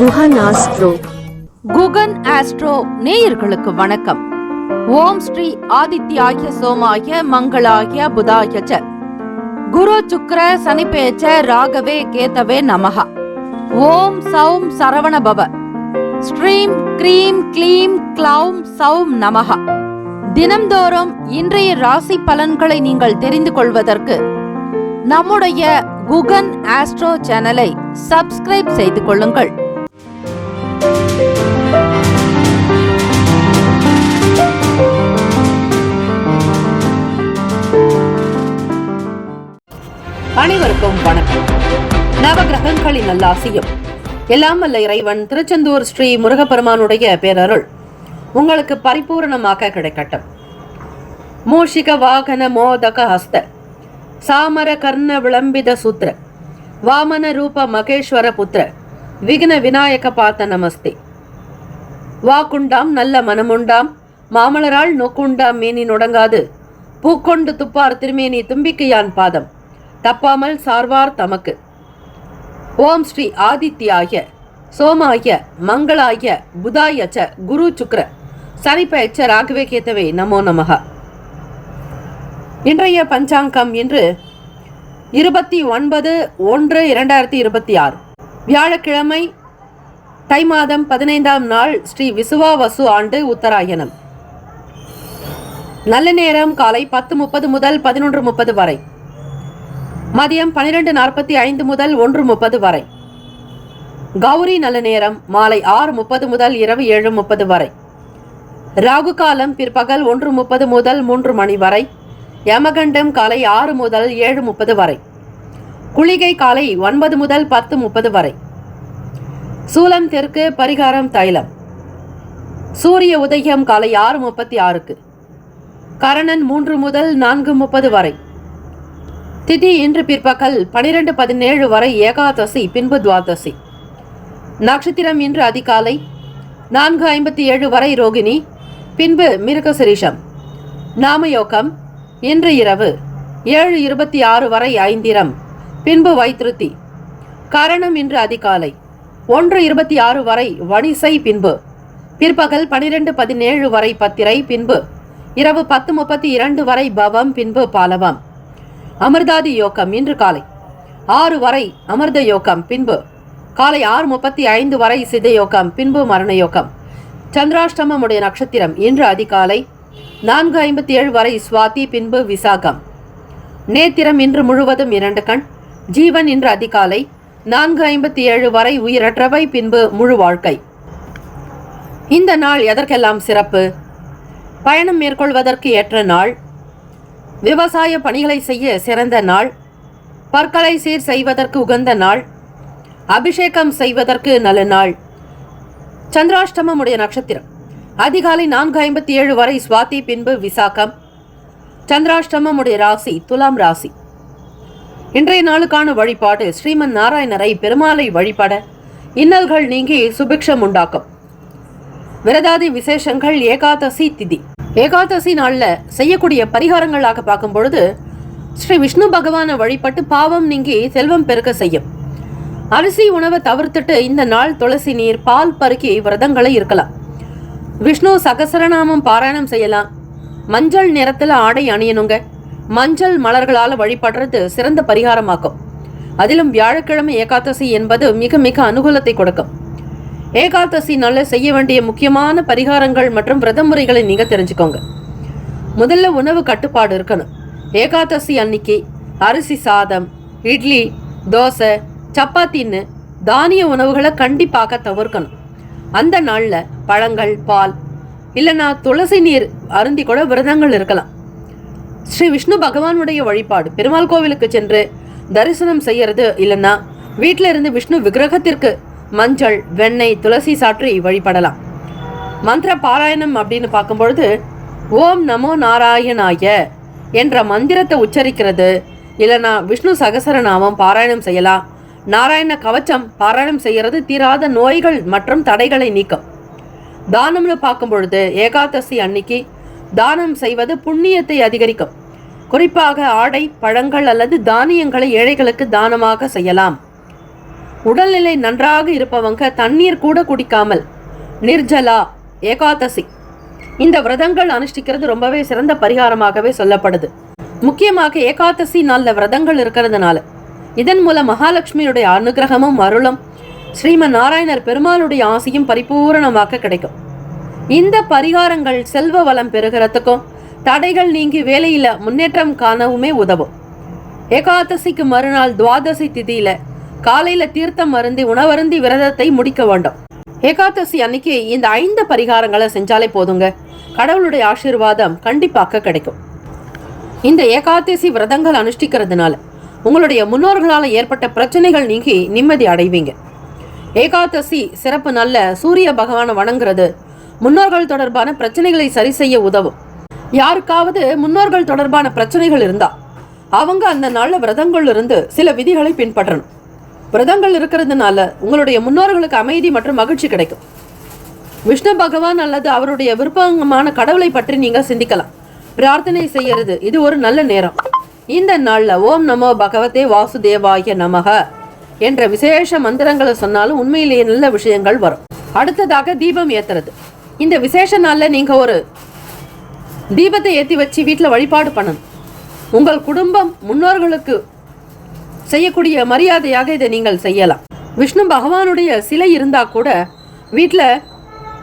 Guhan astro. Guhan astro நேயர்களுக்கு வணக்கம். ஓம் ஸ்ரீ ஆதித்யாய சோமாய மங்களாய புதாய ச குரு சுக்ர சனிபேச்ச ராகவே கேதவே நமஹ. ஓம் சௌம் சரவண பவ. ஸ்ரீம் க்ரீம் க்ளீம் க்ளௌம் சௌம் நமஹ. தினம்தோறும் இன்றைய ராசி பலன்களை நீங்கள் தெரிந்து கொள்வதற்கு நம்முடைய குகன் ஆஸ்ட்ரோ சேனலை சப்ஸ்கிரைப் செய்து கொள்ளுங்கள். அனைவருக்கும் வணக்கம். நவகிரகங்களின் நல்லாசியும் எல்லாம் வல்ல இறைவன் திருச்செந்தூர் ஸ்ரீ முருகப்பெருமானுடைய பேரருள் உங்களுக்கு பரிபூர்ணமாக கிடைக்கட்டும். மூஷிக வாகன மோதக ஹஸ்த சாமர கர்ண விளம்பித சூத்திர வாமன ரூப மகேஸ்வர புத்திர விக்ன விநாயக பாத்த நமஸ்தே. வாக்குண்டாம் நல்ல மனமுண்டாம் மாமலரால் நோக்குண்டாம் மேனி நொடங்காது பூக்கொண்டு துப்பார் திருமேனி தும்பிக்கையான் பாதம் தப்பாமல் சார்வார் தமக்கு. ஓம் ஸ்ரீ ஆதித்யாய சோமாய மங்களாய புதாய ச குரு சுக்ர சனிப்பெயர்ச்ச ராகவே கேத்தவே நமோ நமஹ. இன்றைய பஞ்சாங்கம் இன்று 29/1/2026 வியாழக்கிழமை, தை மாதம் 15ஆம் நாள், ஸ்ரீ விசுவாவசு ஆண்டு உத்தராயணம். நல்ல நேரம் காலை 10:30 முதல் 11:30 வரை, மதியம் 12:45 முதல் 1:30 வரை. கௌரி நல்ல நேரம் மாலை 6:30 முதல் இரவு 7:30 வரை. ராகு காலம் பிற்பகல் 1:30 முதல் 3 மணி வரை. யமகண்டம் காலை 6 முதல் 7:30 வரை. குளிகை காலை 9 முதல் 10:30 வரை. சூலம் தெற்கு, பரிகாரம் தைலம். சூரிய உதயம் காலை 6:36. கரணன் 3 முதல் 4:30 வரை. திதி இன்று பிற்பகல் 12:17 வரை ஏகாதசி, பின்பு துவாதசி. நட்சத்திரம் இன்று அதிகாலை 4:57 வரை ரோகிணி, பின்பு மிருகசிரீஷம். நாமயோகம் இன்று இரவு 7:26 வரை ஐந்திரம், பின்பு வைத்திருத்தி. கரணம் இன்று அதிகாலை 1:26 வரை வணிசை, பின்பு பிற்பகல் 12:17 வரை பத்திரை, பின்பு இரவு 10:32 வரை பவம், பின்பு பாலவம். அமிர்தாதி யோகம் இன்று காலை 6 வரை அமிர்த யோகம், பின்பு காலை 6:35 வரை சித யோகம், பின்பு மரண யோகம். சந்திராஷ்டமமுடைய நட்சத்திரம் இன்று அதிகாலை 4:57 வரை சுவாதி, பின்பு விசாகம். நேத்திரம் இன்று முழுவதும் 2 கண். ஜீவன் இன்று அதிகாலை 4:57 வரை உயிரற்றவை, பின்பு முழு வாழ்க்கை. இந்த நாள் எதற்கெல்லாம் சிறப்பு? பயணம் மேற்கொள்வதற்கு ஏற்ற நாள், விவசாய பணிகளை செய்ய சிறந்த நாள், பற்களை சீர் செய்வதற்கு உகந்த நாள், அபிஷேகம் செய்வதற்கு நல்ல நாள். சந்திராஷ்டமமுடைய நட்சத்திரம் அதிகாலை 4:57 வரை சுவாதி, பின்பு விசாகம். சந்திராஷ்டமமுடைய ராசி துலாம் ராசி. இன்றைய நாளுக்கான வழிபாடு ஸ்ரீமன் நாராயணரை பெருமாளை வழிபட இன்னல்கள் நீங்கி சுபிக்ஷம் உண்டாக்கும். விரதாதி விசேஷங்கள் ஏகாதசி திதி. ஏகாதசி நாள்ல செய்யக்கூடிய பரிகாரங்களாக பார்க்கும் பொழுது ஸ்ரீ விஷ்ணு பகவானை வழிபட்டு பாவம் நீங்கி செல்வம் பெருக்க செய்யும். அரிசி உணவை தவிர்த்துட்டு இந்த நாள் துளசி நீர், பால் பருக்கி விரதங்களை இருக்கலாம். விஷ்ணு சகசரநாமம் பாராயணம் செய்யலாம். மஞ்சள் நிறத்துல ஆடை அணியணுங்க. மஞ்சள் மலர்களால் வழிபடுறது சிறந்த பரிகாரமாக்கும். அதிலும் வியாழக்கிழமை ஏகாதசி என்பது மிக மிக அனுகூலத்தை கொடுக்கும். ஏகாதசி நாள்ல செய்ய வேண்டிய முக்கியமான பரிகாரங்கள் மற்றும் விரத முறைகளை நீங்க தெரிஞ்சுக்கோங்க. முதல்ல உணவு கட்டுப்பாடு இருக்கணும். ஏகாதசி அன்னைக்கு அரிசி சாதம், இட்லி, தோசை, சப்பாத்தின்னு தானிய உணவுகளை கண்டிப்பாக தவிர்க்கணும். அந்த நாள்ல பழங்கள், பால் இல்லைன்னா துளசி நீர் அருந்தி கூட விரதங்கள் இருக்கலாம். ஸ்ரீ விஷ்ணு பகவானுடைய வழிபாடு பெருமாள் கோவிலுக்கு சென்று தரிசனம் செய்யறது, இல்லைன்னா வீட்டில இருந்து விஷ்ணு விக்கிரகத்திற்கு மஞ்சள், வெண்ணெய், துளசி சாற்றி வழிபடலாம். மந்திர பாராயணம் அப்படின்னு பார்க்கும்பொழுது ஓம் நமோ நாராயணாய என்ற மந்திரத்தை உச்சரிக்கிறது, இல்லைன்னா விஷ்ணு சகசரநாமம் பாராயணம் செய்யலாம். நாராயண கவச்சம் பாராயணம் செய்யறது தீராத நோய்கள் மற்றும் தடைகளை நீக்கும். தானம்னு பார்க்கும் பொழுது ஏகாதசி அன்னைக்கு தானம் செய்வது புண்ணியத்தை அதிகரிக்கும். குறிப்பாக ஆடை, பழங்கள் அல்லது தானியங்களை ஏழைகளுக்கு தானமாக செய்யலாம். உடல்நிலை நன்றாக இருப்பவங்க தண்ணீர் கூட குடிக்காமல் நிர்ஜலா ஏகாதசி இந்த விரதங்கள் அனுஷ்டிக்கிறது ரொம்பவே சிறந்த பரிகாரமாகவே சொல்லப்படுது. முக்கியமாக ஏகாதசி நாள்ல விரதங்கள் இருக்கிறதுனால இதன் மூலம் மகாலட்சுமியுடைய அனுகிரகமும் அருளும் ஸ்ரீமன் நாராயணர் பெருமாளுடைய ஆசையும் பரிபூரணமாக கிடைக்கும். இந்த பரிகாரங்கள் செல்வ வளம் பெறுகிறதுக்கும் தடைகள் நீங்கி வேலையில முன்னேற்றம் காணவுமே உதவும். ஏகாதசிக்கு மறுநாள் துவாதசி திதியில காலையில தீர்த்தம் அருந்தி உணவருந்தி விரதத்தை முடிக்க வேண்டும். ஏகாதசி அன்னைக்கு இந்த 5 பரிகாரங்களை செஞ்சாலே போதுங்க, கடவுளுடைய ஆசீர்வாதம் கண்டிப்பாக கிடைக்கும். இந்த ஏகாதசி விரதங்கள் அனுஷ்டிக்கிறதுனால உங்களுடைய முன்னோர்களால் ஏற்பட்ட பிரச்சனைகள் நீங்கி நிம்மதி அடைவீங்க. ஏகாதசி சிறப்பு நல்ல சூரிய பகவானை வணங்குறது முன்னோர்கள் தொடர்பான பிரச்சனைகளை சரி செய்ய உதவும். யாருக்காவது முன்னோர்கள் தொடர்பான பிரச்சனைகள் இருந்தா அவங்க அந்த நாள்ல விரதங்கள் இருந்து சில விதிகளை பின்பற்றணும். விரதங்கள் இருக்கிறதுனால உங்களுடைய முன்னோர்களுக்கு அமைதி மற்றும் மகிழ்ச்சி கிடைக்கும். விஷ்ணு பகவான் அல்லது அவருடைய விருப்பமான கடவுளை பற்றி நீங்க சிந்திக்கலாம், பிரார்த்தனை செய்யறது இது ஒரு நல்ல நேரம். இந்த நாள்ல ஓம் நமோ பகவதே வாசுதேவாய நமக என்ற விசேஷ மந்திரங்களை சொன்னாலும் உண்மையிலேயே நல்ல விஷயங்கள் வரும். அடுத்ததாக தீபம் ஏத்துறது. இந்த விசேஷ நாள்ல நீங்க ஒரு தீபத்தை ஏற்றி வச்சு வீட்டில் வழிபாடு பண்ணணும். உங்கள் குடும்பம் முன்னோர்களுக்கு செய்யக்கூடிய மரியாதையாக இதை நீங்கள் செய்யலாம். விஷ்ணு பகவானுடைய சிலை இருந்தா கூட வீட்டில்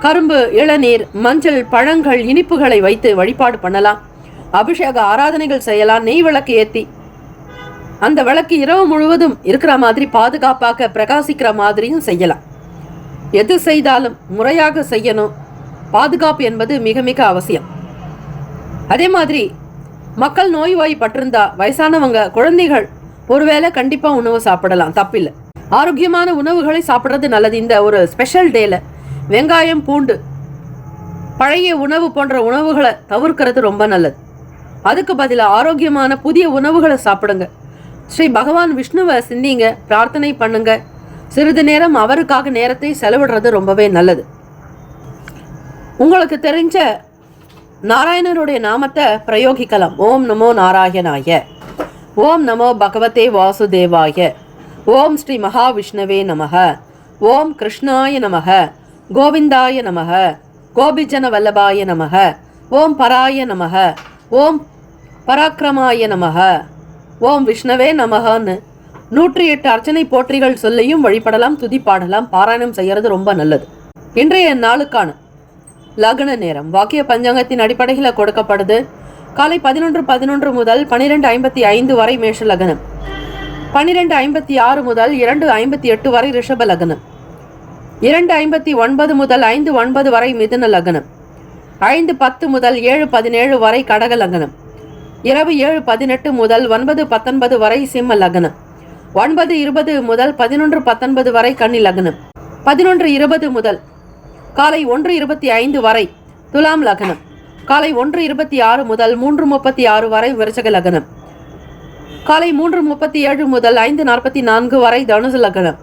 கரும்பு, இளநீர், மஞ்சள், பழங்கள், இனிப்புகளை வைத்து வழிபாடு பண்ணலாம். அபிஷேக ஆராதனைகள் செய்யலாம். நெய் விளக்கு ஏற்றி அந்த விளக்கு இரவு முழுவதும் இருக்கிற மாதிரி பாதுகாப்பாக பிரகாசிக்கிற மாதிரியும் செய்யலாம். எது செய்தாலும் முறையாக செய்யணும். பாதுகாப்பு என்பது மிக மிக அவசியம். அதே மாதிரி மக்கள் நோய்வாய்ப்பட்டிருந்தா வயசானவங்க, குழந்தைகள் ஒருவேளை கண்டிப்பா உணவு சாப்பிடலாம், தப்பில்லை. ஆரோக்கியமான உணவுகளை சாப்பிட்றது நல்லது. இந்த ஒரு ஸ்பெஷல் டேல வெங்காயம், பூண்டு, பழைய உணவு போன்ற உணவுகளை தவிர்க்கிறது ரொம்ப நல்லது. அதுக்கு பதிலாக ஆரோக்கியமான புதிய உணவுகளை சாப்பிடுங்க. ஸ்ரீ பகவான் விஷ்ணுவை சிந்திங்க, பிரார்த்தனை பண்ணுங்க. சிறிது நேரம் அவருக்காக நேரத்தை செலவிடுறது ரொம்பவே நல்லது. உங்களுக்கு தெரிஞ்ச நாராயணருடைய நாமத்தை பிரயோகிக்கலாம். ஓம் நமோ நாராயணாய, ஓம் நமோ பகவதே வாசுதேவாய, ஓம் ஸ்ரீ மகாவிஷ்ணவே நமக, ஓம் கிருஷ்ணாய நமக, கோவிந்தாய நமக, கோபிஜன வல்லபாய நமக, ஓம் பராய நமக, ஓம் பராக்கிரமாய நமக, ஓம் விஷ்ணவே நமகன்னு 108 அர்ச்சனை போற்றிகள் சொல்லியும் வழிபடலாம், துதி பாடலாம். பாராயணம் செய்யறது ரொம்ப நல்லது. இன்றைய நாளுக்கான லக்ன நேரம் வாக்கிய பஞ்சாங்கத்தின் அடிப்படையில் கொடுக்கப்படுது. காலை 11:11 முதல் 12:55 வரை மேஷ லக்னம், 12:56 முதல் 2:58 வரை ரிஷப லக்னம், 2:59 முதல் 5:09 வரை மிதுன லக்னம், 5:10 முதல் 7:17 வரை கடக லக்னம், இரவு 7:18 முதல் 9:19 வரை சிம்ம லக்னம், 9:20 முதல் 11:19 வரை கன்னி லக்னம், 11:20 முதல் காலை 1:25 வரை துலாம் லக்னம், காலை 1:26 முதல் 3:36 வரை விருச்சக லக்னம், காலை 3:37 முதல் 5:44 வரை தனுசு லக்னம்,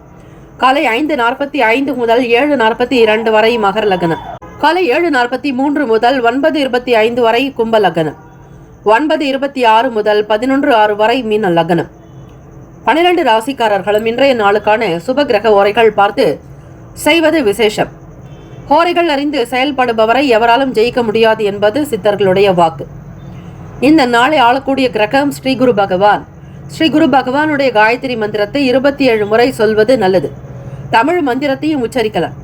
காலை 5:45 முதல் 7:42 வரை மகர லக்னம், காலை 7:43 முதல் 9:25 வரை கும்ப லக்னம், 9:26 முதல் 11:06 வரை மீன லக்னம். 12 ராசிக்காரர்களும் இன்றைய நாளுக்கான சுப கிரக ஓரைகள் பார்த்து செய்வது விசேஷம். ஹோரைகள் அறிந்து செயல்படுபவரை எவராலும் ஜெயிக்க முடியாது என்பது சித்தர்களுடைய வாக்கு. இந்த நாளை ஆளக்கூடிய கிரகம் ஸ்ரீ குரு பகவான். ஸ்ரீ குரு பகவானுடைய காயத்ரி மந்திரத்தை 27 முறை சொல்வது நல்லது. தமிழ் மந்திரத்தையும் உச்சரிக்கலாம்.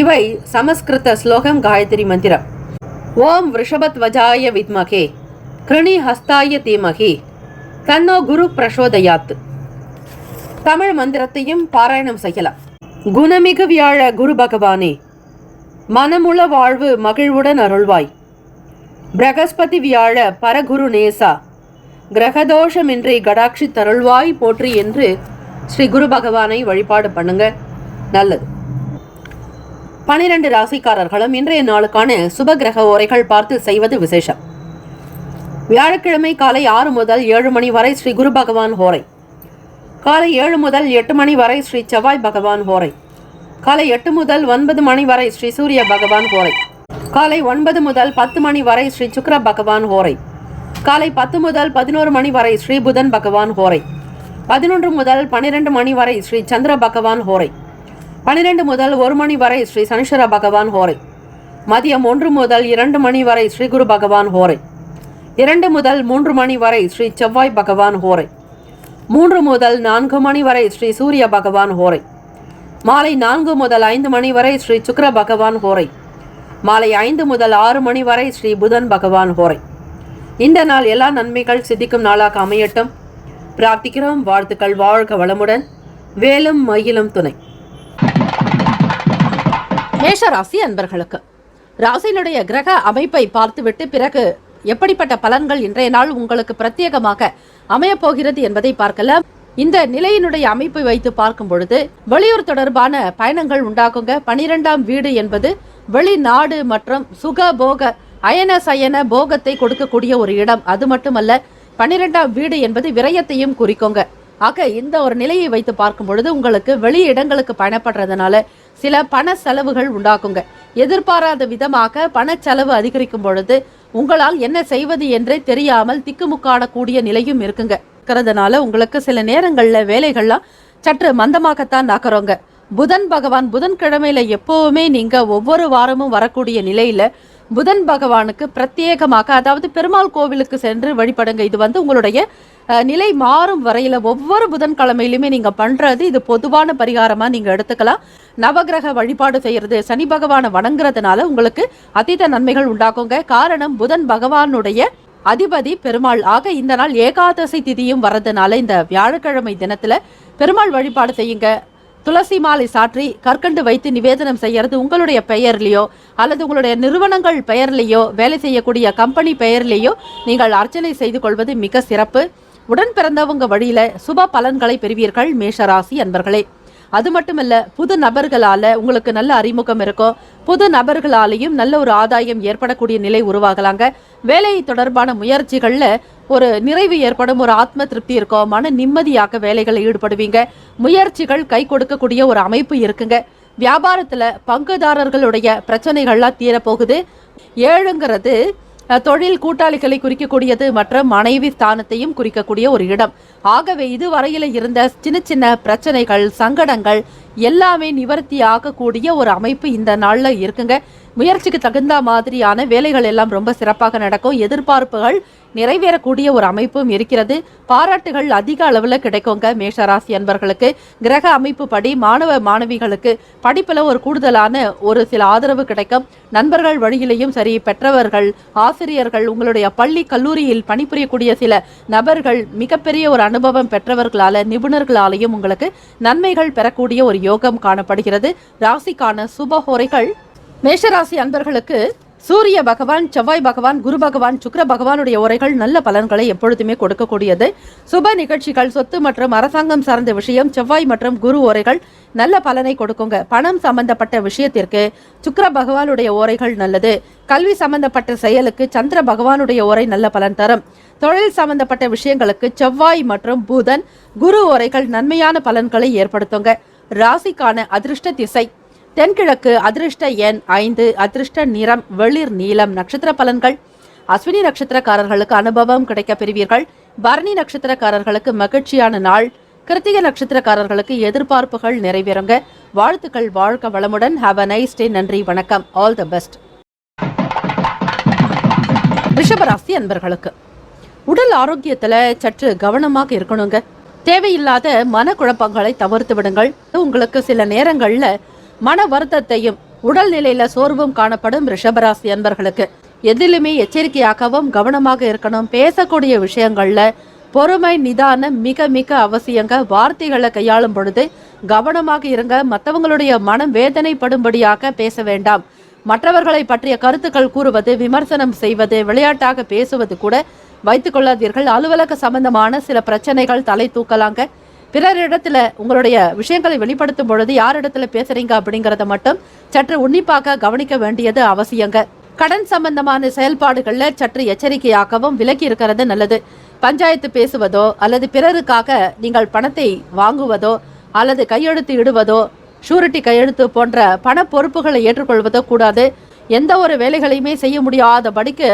இவை சமஸ்கிருத ஸ்லோகம் காயத்ரி மந்திரம். ஓம் ரிஷபத்வஜாய வித்மகே கிருணி ஹஸ்தாய தீமகி தன்னோ குரு பிரசோதயாத். தமிழ் மந்திரத்தையும் பாராயணம் செய்யலாம். குணமிகு வியாழ குரு பகவானே, மனமுள வாழ்வு மகிழ்வுடன் அருள்வாய். பிரகஸ்பதி வியாழ பரகுரு நேசா, கிரகதோஷமின்றி கடாட்சி தருள்வாய் போற்றி என்று ஸ்ரீ குரு பகவானை வழிபாடு பண்ணுங்க, நல்லது. 12 ராசிக்காரர்களும் இன்றைய நாளுக்கான சுப கிரக ஓரைகள் பார்த்து செய்வது விசேஷம். வியாழக்கிழமை காலை 6 முதல் 7 மணி வரை ஸ்ரீ குரு பகவான் ஹோரை, காலை 7 முதல் 8 மணி வரை ஸ்ரீ செவ்வாய் பகவான் ஹோரை, காலை 8 முதல் 9 மணி வரை ஸ்ரீ சூரிய பகவான் ஹோரை, காலை 9 முதல் 10 மணி வரை ஸ்ரீ சுக்கிர பகவான் ஹோரை, காலை 10 முதல் 11 மணி வரை ஸ்ரீ புதன் பகவான் ஹோரை, 11 முதல் 12 மணி வரை ஸ்ரீ சந்திர பகவான் ஹோரை. 12 முதல் 1 மணி வரை ஸ்ரீ சனீஸ்வர பகவான் ஹோரை. மதியம் 1 முதல் 2 மணி வரை ஸ்ரீ குரு பகவான் ஹோரை. 2 முதல் 3 மணி வரை ஸ்ரீ செவ்வாய் பகவான் ஹோரை. 3 முதல் 4 மணி வரை ஸ்ரீ சூரிய பகவான் ஹோரை. மாலை 4 முதல் 5 மணி வரை ஸ்ரீ சுக்கிர பகவான் ஹோரை. மாலை 5 முதல் 6 மணி வரை ஸ்ரீ புதன் பகவான் ஹோரை. இந்த நாள் எல்லா நன்மைகள் சித்திக்கும் நாளாக அமையட்டும். பிரார்த்திக்கிறோம். வாழ்த்துக்கள். வாழ்க வளமுடன். வேலும் மயிலும் துணை. மேஷ ராசி அன்பர்களுக்கு ராசியினுடைய கிரக அமைப்பை பார்த்துவிட்டு பிறகு எப்படிப்பட்ட பலன்கள் இன்றைய நாள் உங்களுக்கு பிரத்யேகமாக அமையப்போகிறது என்பதை பார்க்கலாம். இந்த நிலையினுடைய அமைப்பை வைத்து பார்க்கும் பொழுது வெளியூர் தொடர்பான பயணங்கள் உண்டாகுங்க. 12ஆம் வீடு என்பது வெளிநாடு மற்றும் சுக போக அயன சயன போகத்தை கொடுக்கக்கூடிய ஒரு இடம். அது மட்டுமல்ல, 12ஆம் வீடு என்பது விரயத்தையும் குறிக்குங்க. ஆக இந்த ஒரு நிலையை வைத்து பார்க்கும் பொழுது உங்களுக்கு வெளி இடங்களுக்கு பயணப்படுறதுனால சில பண செலவுகள் உண்டாக்குங்க. எதிர்பாராத விதமாக பண செலவு அதிகரிக்கும் பொழுது உங்களால் என்ன செய்வது என்றே தெரியாமல் திக்குமுக்காடக்கூடிய நிலையும் இருக்குங்க. இருக்கிறதுனால உங்களுக்கு சில நேரங்கள்ல வேலைகள்லாம் சற்று மந்தமாகத்தான் நகருங்க. புதன் பகவான் புதன்கிழமையில எப்பவுமே நீங்க ஒவ்வொரு வாரமும் வரக்கூடிய நிலையில புதன் பகவானுக்கு பிரத்யேகமாக, அதாவது பெருமாள் கோவிலுக்கு சென்று வழிபடுங்க. இது உங்களுடைய நிலை மாறும் வரையில ஒவ்வொரு புதன்கிழமையிலுமே நீங்க பண்றது இது பொதுவான பரிகாரமா நீங்க எடுத்துக்கலாம். நவகிரக வழிபாடு செய்யறது, சனி பகவானை வணங்குறதுனால உங்களுக்கு அதீத நன்மைகள் உண்டாக்குங்க. காரணம் புதன் பகவானுடைய அதிபதி பெருமாள். ஆக இந்த நாள் ஏகாதசி திதியும் வர்றதுனால இந்த வியாழக்கிழமை தினத்துல பெருமாள் வழிபாடு செய்யுங்க. துளசி மாலை சாற்றி கற்கண்டு வைத்து நிவேதனம் செய்யறது உங்களுடைய பெயர்லையோ அல்லது உங்களுடைய நிறுவனங்கள் பெயர்லையோ வேலை செய்யக்கூடிய கம்பெனி பெயர்லையோ நீங்கள் அர்ச்சனை செய்து கொள்வது மிக சிறப்பு. உடன் பிறந்தவங்க வழியில சுப பலன்களை பெறுவீர்கள் மேஷராசி அன்பர்களே. அது மட்டுமல்ல, புது நபர்களால உங்களுக்கு நல்ல அறிமுகம் இருக்கும். புது நபர்களாலேயும் நல்ல ஒரு ஆதாயம் ஏற்படக்கூடிய நிலை உருவாகலாங்க. வேலை தொடர்பான முயற்சிகள்ல ஒரு நிறைவு ஏற்படும், ஒரு ஆத்ம திருப்தி இருக்கும். மன நிம்மதியாக வேலைகளை ஈடுபடுவீங்க. முயற்சிகள் கை கொடுக்கக்கூடிய ஒரு அமைப்பு இருக்குங்க. வியாபாரத்துல பங்குதாரர்களுடைய பிரச்சனைகள்லாம் தீரப்போகுது. 7ங்கிறது தொழில் கூட்டாளிகளை குறிக்கக்கூடியது மற்றும் மனைவி ஸ்தானத்தையும் குறிக்கக்கூடிய ஒரு இடம். ஆகவே இதுவரையில இருந்த சின்ன சின்ன பிரச்சனைகள், சங்கடங்கள் எல்லாமே நிவர்த்தி ஆகக்கூடிய ஒரு அமைப்பு இந்த நாள்ல இருக்குங்க. முயற்சிக்கு தகுந்த மாதிரியான வேலைகள் எல்லாம் ரொம்ப சிறப்பாக நடக்கும். எதிர்பார்ப்புகள் நிறைவேறக்கூடிய ஒரு அமைப்பும் இருக்கிறது. பாராட்டுகள் அதிக அளவில் கிடைக்குங்க மேஷராசி அன்பர்களுக்கு. கிரக அமைப்பு படி மாணவ மாணவிகளுக்கு படிப்புல ஒரு கூடுதலான ஒரு சில ஆதரவு கிடைக்கும். நண்பர்கள் வழியிலையும் சரி, பெற்றவர்கள், ஆசிரியர்கள், உங்களுடைய பள்ளி கல்லூரியில் பணிபுரியக்கூடிய சில நபர்கள், மிகப்பெரிய ஒரு அனுபவம் பெற்றவர்களால நிபுணர்களாலையும் உங்களுக்கு நன்மைகள் பெறக்கூடிய ஒரு யோகம் காணப்படுகிறது. ராசிக்கான சுபஹோரைகள் மேஷராசி அன்பர்களுக்கு சூரிய பகவான், செவ்வாய் பகவான், குரு பகவான், சுக்கிர பகவானுடைய உரைகள் நல்ல பலன்களை எப்பொழுதுமே கொடுக்கக்கூடியது. சுப நிகழ்ச்சிகள், சொத்து மற்றும் அரசாங்கம் சார்ந்த விஷயம், செவ்வாய் மற்றும் குரு உரைகள் நல்ல பலனை கொடுக்குங்க. பணம் சம்பந்தப்பட்ட விஷயத்திற்கு சுக்கிர பகவானுடைய உரைகள் நல்லது. கல்வி சம்பந்தப்பட்ட செயலுக்கு சந்திர பகவானுடைய உரை நல்ல பலன் தரும். தொழில் சம்பந்தப்பட்ட விஷயங்களுக்கு செவ்வாய் மற்றும் புதன், குரு உரைகள் நன்மையான பலன்களை ஏற்படுத்துங்க. ராசிக்கான அதிர்ஷ்ட திசை தென்கிழக்கு, அதிர்ஷ்ட எண் 5, அதிர்ஷ்ட நிறம் வெளிர் நீலம். நட்சத்திர பலன்கள்: அஸ்வினி நட்சத்திரக்காரர்களுக்கு அனுபவம் கிடைக்க பெறுவீர்கள். பரணி நட்சத்திரக்காரர்களுக்கு மகிழ்ச்சியான நாள். கிருத்திகை நட்சத்திரக்காரர்களுக்கு எதிர்பார்ப்புகள் நிறைவேறுங்க. வாழ்த்துக்கள். வாழ்க வளமுடன். Have a nice day. நன்றி, வணக்கம். All the best. ரிஷபராசி அன்பர்களுக்கு உடல் ஆரோக்கியத்துல சற்று கவனமாக இருக்கணுங்க. தேவையில்லாத மனக்குழப்பங்களை தவிர்த்து விடுங்கள். உங்களுக்கு சில நேரங்கள்ல மன வருத்தத்தையும் உடல் நிலையில சோர்வும் காணப்படும் ரிஷபராசி அன்பர்களுக்கு எதிலுமே எச்சரிக்கையாகவும் கவனமாக இருக்கணும். பேசக்கூடிய விஷயங்கள்ல பொறுமை, நிதானம் மிக மிக அவசியங்க. வார்த்தைகளை கையாளும் பொழுது கவனமாக இருங்க. மற்றவங்களுடைய மனம் வேதனைப்படும்படியாக பேச வேண்டாம். மற்றவர்களை பற்றிய கருத்துக்கள் கூறுவது, விமர்சனம் செய்வது, விளையாட்டாக பேசுவது கூட வைத்துக் கொள்ளாதீர்கள். அலுவலக சம்பந்தமான சில பிரச்சனைகள் தலை தூக்கலாங்க. பிறரிடத்துல உங்களுடைய விஷயங்களை வெளிப்படுத்தும் பொழுது யாரிடத்துல பேசுறீங்க அப்படிங்கறத மட்டும் சற்று உன்னிப்பாக கவனிக்க வேண்டியது அவசியங்க. கடன் சம்பந்தமான செயல்பாடுகள்ல சற்று எச்சரிக்கையாகவும் விலகி இருக்கிறது நல்லது. பஞ்சாயத்து பேசுவதோ அல்லது பிறருக்காக நீங்கள் பணத்தை வாங்குவதோ அல்லது கையெழுத்து இடுவதோ, ஷூரிட்டி கையெழுத்து போன்ற பண பொறுப்புகளை ஏற்றுக்கொள்வதோ கூடாது. எந்த ஒரு வேலைகளையுமே செய்ய முடியாதபடிக்கு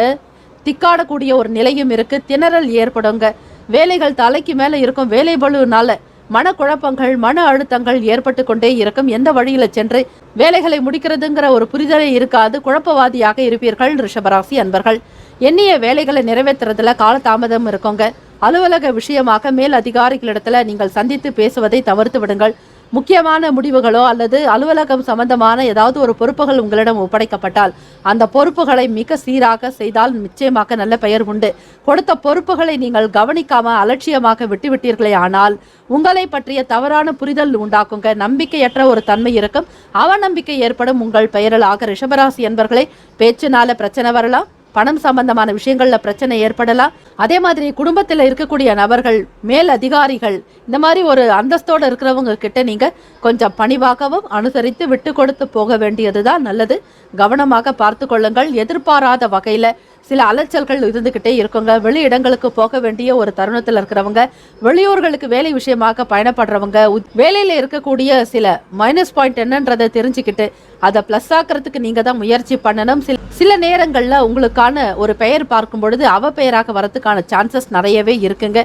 திக்காடக்கூடிய ஒரு நிலையும் இருக்கு. திணறல் ஏற்படுங்க. வேலைகள் தலைக்கு மேல இருக்கும். வேலை பளுனால மனக்குழப்பங்கள், மன அழுத்தங்கள் ஏற்பட்டு கொண்டே இருக்கும். எந்த வழியில சென்று வேலைகளை முடிக்கிறதுங்கிற ஒரு புரிதலே இருக்காது. குழப்பவாதியாக இருப்பீர்கள் ரிஷபராசி அன்பர்கள். எண்ணிய வேலைகளை நிறைவேற்றுறதுல காலதாமதம் இருக்குங்க. அலுவலக விஷயமாக மேல் அதிகாரிகளிடத்துல நீங்கள் சந்தித்து பேசுவதை தவிர்த்து விடுங்கள். முக்கியமான முடிவுகளோ அல்லது அலுவலகம் சம்பந்தமான ஏதாவது ஒரு பொறுப்புகள் உங்களிடம் ஒப்படைக்கப்பட்டால் அந்த பொறுப்புகளை மிக சீராக செய்தால் நிச்சயமாக நல்ல பெயர் உண்டு. கொடுத்த பொறுப்புகளை நீங்கள் கவனிக்காம அலட்சியமாக விட்டுவிட்டீர்களே ஆனால் உங்களை பற்றிய தவறான புரிதல் உண்டாக்குங்க. நம்பிக்கையற்ற ஒரு தன்மை இருக்கும். அவநம்பிக்கை ஏற்படும் உங்கள் பெயரலாக. ரிஷபராசி என்பர்களே, பேச்சுனால பிரச்சனை வரலாம். பணம் சம்பந்தமான விஷயங்கள்ல பிரச்சனை ஏற்படலாம். அதே மாதிரி குடும்பத்தில் இருக்கக்கூடிய நபர்கள், மேல் அதிகாரிகள், இந்த மாதிரி ஒரு அந்தஸ்தோடு இருக்கிறவங்க கிட்ட நீங்க கொஞ்சம் பணிவாகவும் அனுசரித்து விட்டு கொடுத்து போக வேண்டியதுதான் நல்லது. கவனமாக பார்த்து கொள்ளுங்கள். எதிர்பாராத வகையில சில அலைச்சல்கள் இருந்துகிட்டே இருக்குங்க. வெளி இடங்களுக்கு போக வேண்டிய ஒரு தருணத்தில் இருக்கிறவங்க, வெளியூர்களுக்கு வேலை விஷயமாக பயணப்படுறவங்க, வேலையில இருக்கக்கூடிய சில மைனஸ் பாயிண்ட் என்னன்றதை தெரிஞ்சுக்கிட்டு அதை பிளஸ் ஆக்கிறதுக்கு நீங்க தான் முயற்சி பண்ணணும். சில நேரங்கள்ல உங்களுக்கான ஒரு பெயர் பார்க்கும் பொழுது அவ பெயராக வரதுக்கான சான்சஸ் நிறையவே இருக்குங்க.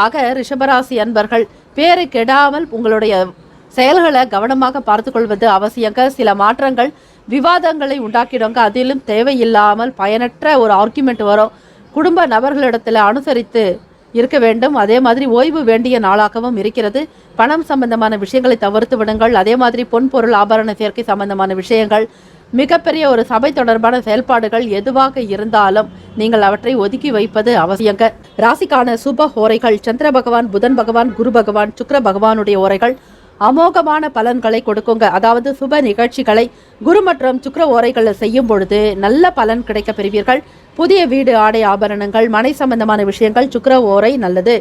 ஆக ரிஷபராசி அன்பர்கள், பேரு கெடாமல் உங்களுடைய செயல்களை கவனமாக பார்த்து கொள்வது அவசியங்க. சில மாற்றங்கள் விவாதங்களை உண்டாக்கிடுங்க. அதிலும் தேவையில்லாமல் பயனற்ற ஒரு ஆர்குமெண்ட் வரும். குடும்ப நபர்களிடத்துல அனுசரித்து இருக்க வேண்டும். அதே மாதிரி ஓய்வு வேண்டிய நாளாகவும் இருக்கிறது. பணம் சம்பந்தமான விஷயங்களை தவிர்த்து விடுங்கள். அதே மாதிரி பொன் பொருள் ஆபரண சேர்க்கை சம்பந்தமான விஷயங்கள், மிகப்பெரிய ஒரு சபை தொடர்பான செயல்பாடுகள் எதுவாக இருந்தாலும் நீங்கள் அவற்றை ஒதுக்கி வைப்பது அவசியங்க. ராசிக்கான சுப ஓரைகள்: சந்திர பகவான், புதன் பகவான், குரு பகவான், சுக்கிர பகவானுடைய ஓரைகள் அமோகமான பலன்களை கொடுக்குங்க. அதாவது சுப நிகழ்ச்சிகளை குரு மற்றும் சுக்கிர ஓரைகளில் செய்யும் பொழுது நல்ல பலன் கிடைக்க பெறுவீர்கள். புதிய வீடு, ஆடை, ஆபரணங்கள், மனை சம்பந்தமான விஷயங்கள் சுக்கிர ஓரை நல்லது.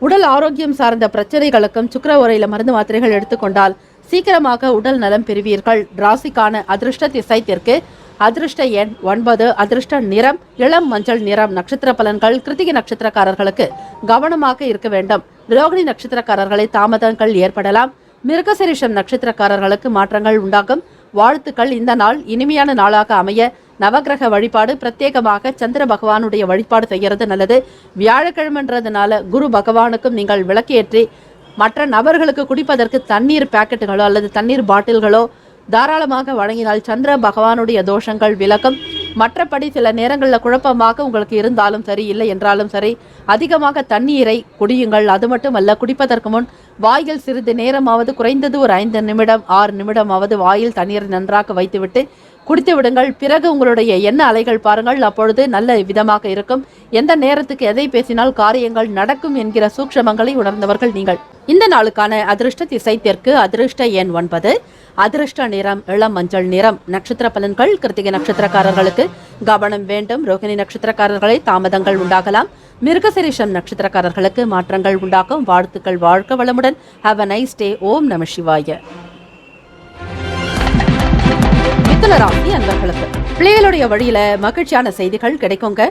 உடல் ஆரோக்கியம் சார்ந்த பிரச்சனைகளுக்கும் சுக்கிர ஓரையில மருந்து மாத்திரைகள் எடுத்துக்கொண்டால் சீக்கிரமாக உடல் நலம் பெறுவீர்கள். ராசிக்கான அதிர்ஷ்ட திசை தெற்கு, அதிர்ஷ்ட எண் 9, அதிர்ஷ்ட நிறம் இளம் மஞ்சள் நிறம். நட்சத்திர பலன்கள்: கிருத்திகை நட்சத்திரக்காரர்களுக்கு கவனமாக இருக்க வேண்டும். ரோகிணி நட்சத்திரக்காரர்களை தாமதங்கள் ஏற்படலாம். மிருகசீரிஷம் நட்சத்திரக்காரர்களுக்கு மாற்றங்கள் உண்டாகும். வாழ்த்துக்கள். இந்த நாள் இனிமையான நாளாக அமைய நவகிரக வழிபாடு, பிரத்யேகமாக சந்திர பகவானுடைய வழிபாடு செய்கிறது நல்லது. வியாழக்கிழமைன்றதுனால குரு பகவானுக்கும் நீங்கள் விளக்கேற்றி மற்ற நபர்களுக்கு குடிப்பதற்கு தண்ணீர் பாக்கெட்டுகளோ அல்லது தண்ணீர் பாட்டில்களோ தாராளமாக வழங்கினால் சந்திர பகவானுடைய தோஷங்கள் விலகும். மற்றபடி சில நேரங்களில் குழப்பமாக உங்களுக்கு இருந்தாலும் சரி, இல்லை என்றாலும் சரி, அதிகமாக தண்ணீரை குடியுங்கள். அது மட்டுமல்ல, குடிப்பதற்கு முன் வாயில் சிறிது நேரமாவது, குறைந்தது ஒரு 5 நிமிடம் 6 நிமிடமாவது வாயில் தண்ணீரை நன்றாக வைத்துவிட்டு குடித்து விடுங்கள். பிறகு உங்களுடைய எண்ண அலைகள் பாருங்கள். அப்பொழுது நல்ல விதமாக இருக்கும். எந்த நேரத்துக்கு எதை பேசினால் காரியங்கள் நடக்கும் என்கிற சூக்ஷமங்களை உணர்ந்தவர்கள் நீங்கள். இந்த நாளுக்கான அதிர்ஷ்ட திசை தெற்கு, அதிர்ஷ்ட எண் 9, அதிர்ஷ்ட நிறம் இளம் மஞ்சள் நிறம். நட்சத்திர பலன்கள்: கிருத்திகை நட்சத்திரக்காரர்களுக்கு கவனம் வேண்டும். ரோகிணி நட்சத்திரக்காரர்களை தாமதங்கள் உண்டாகலாம். மிருகசீரிஷம் நட்சத்திரக்காரர்களுக்கு மாற்றங்கள் உண்டாகும். வாழ்த்துக்கள். வாழ்க வளமுடன். Have a nice day. ஓம் நம சிவாய. மிதுன ராசி அன்பர்களுக்கு பிள்ளைகளுடைய வழியில மகிழ்ச்சியான செய்திகள் கிடைக்குங்க.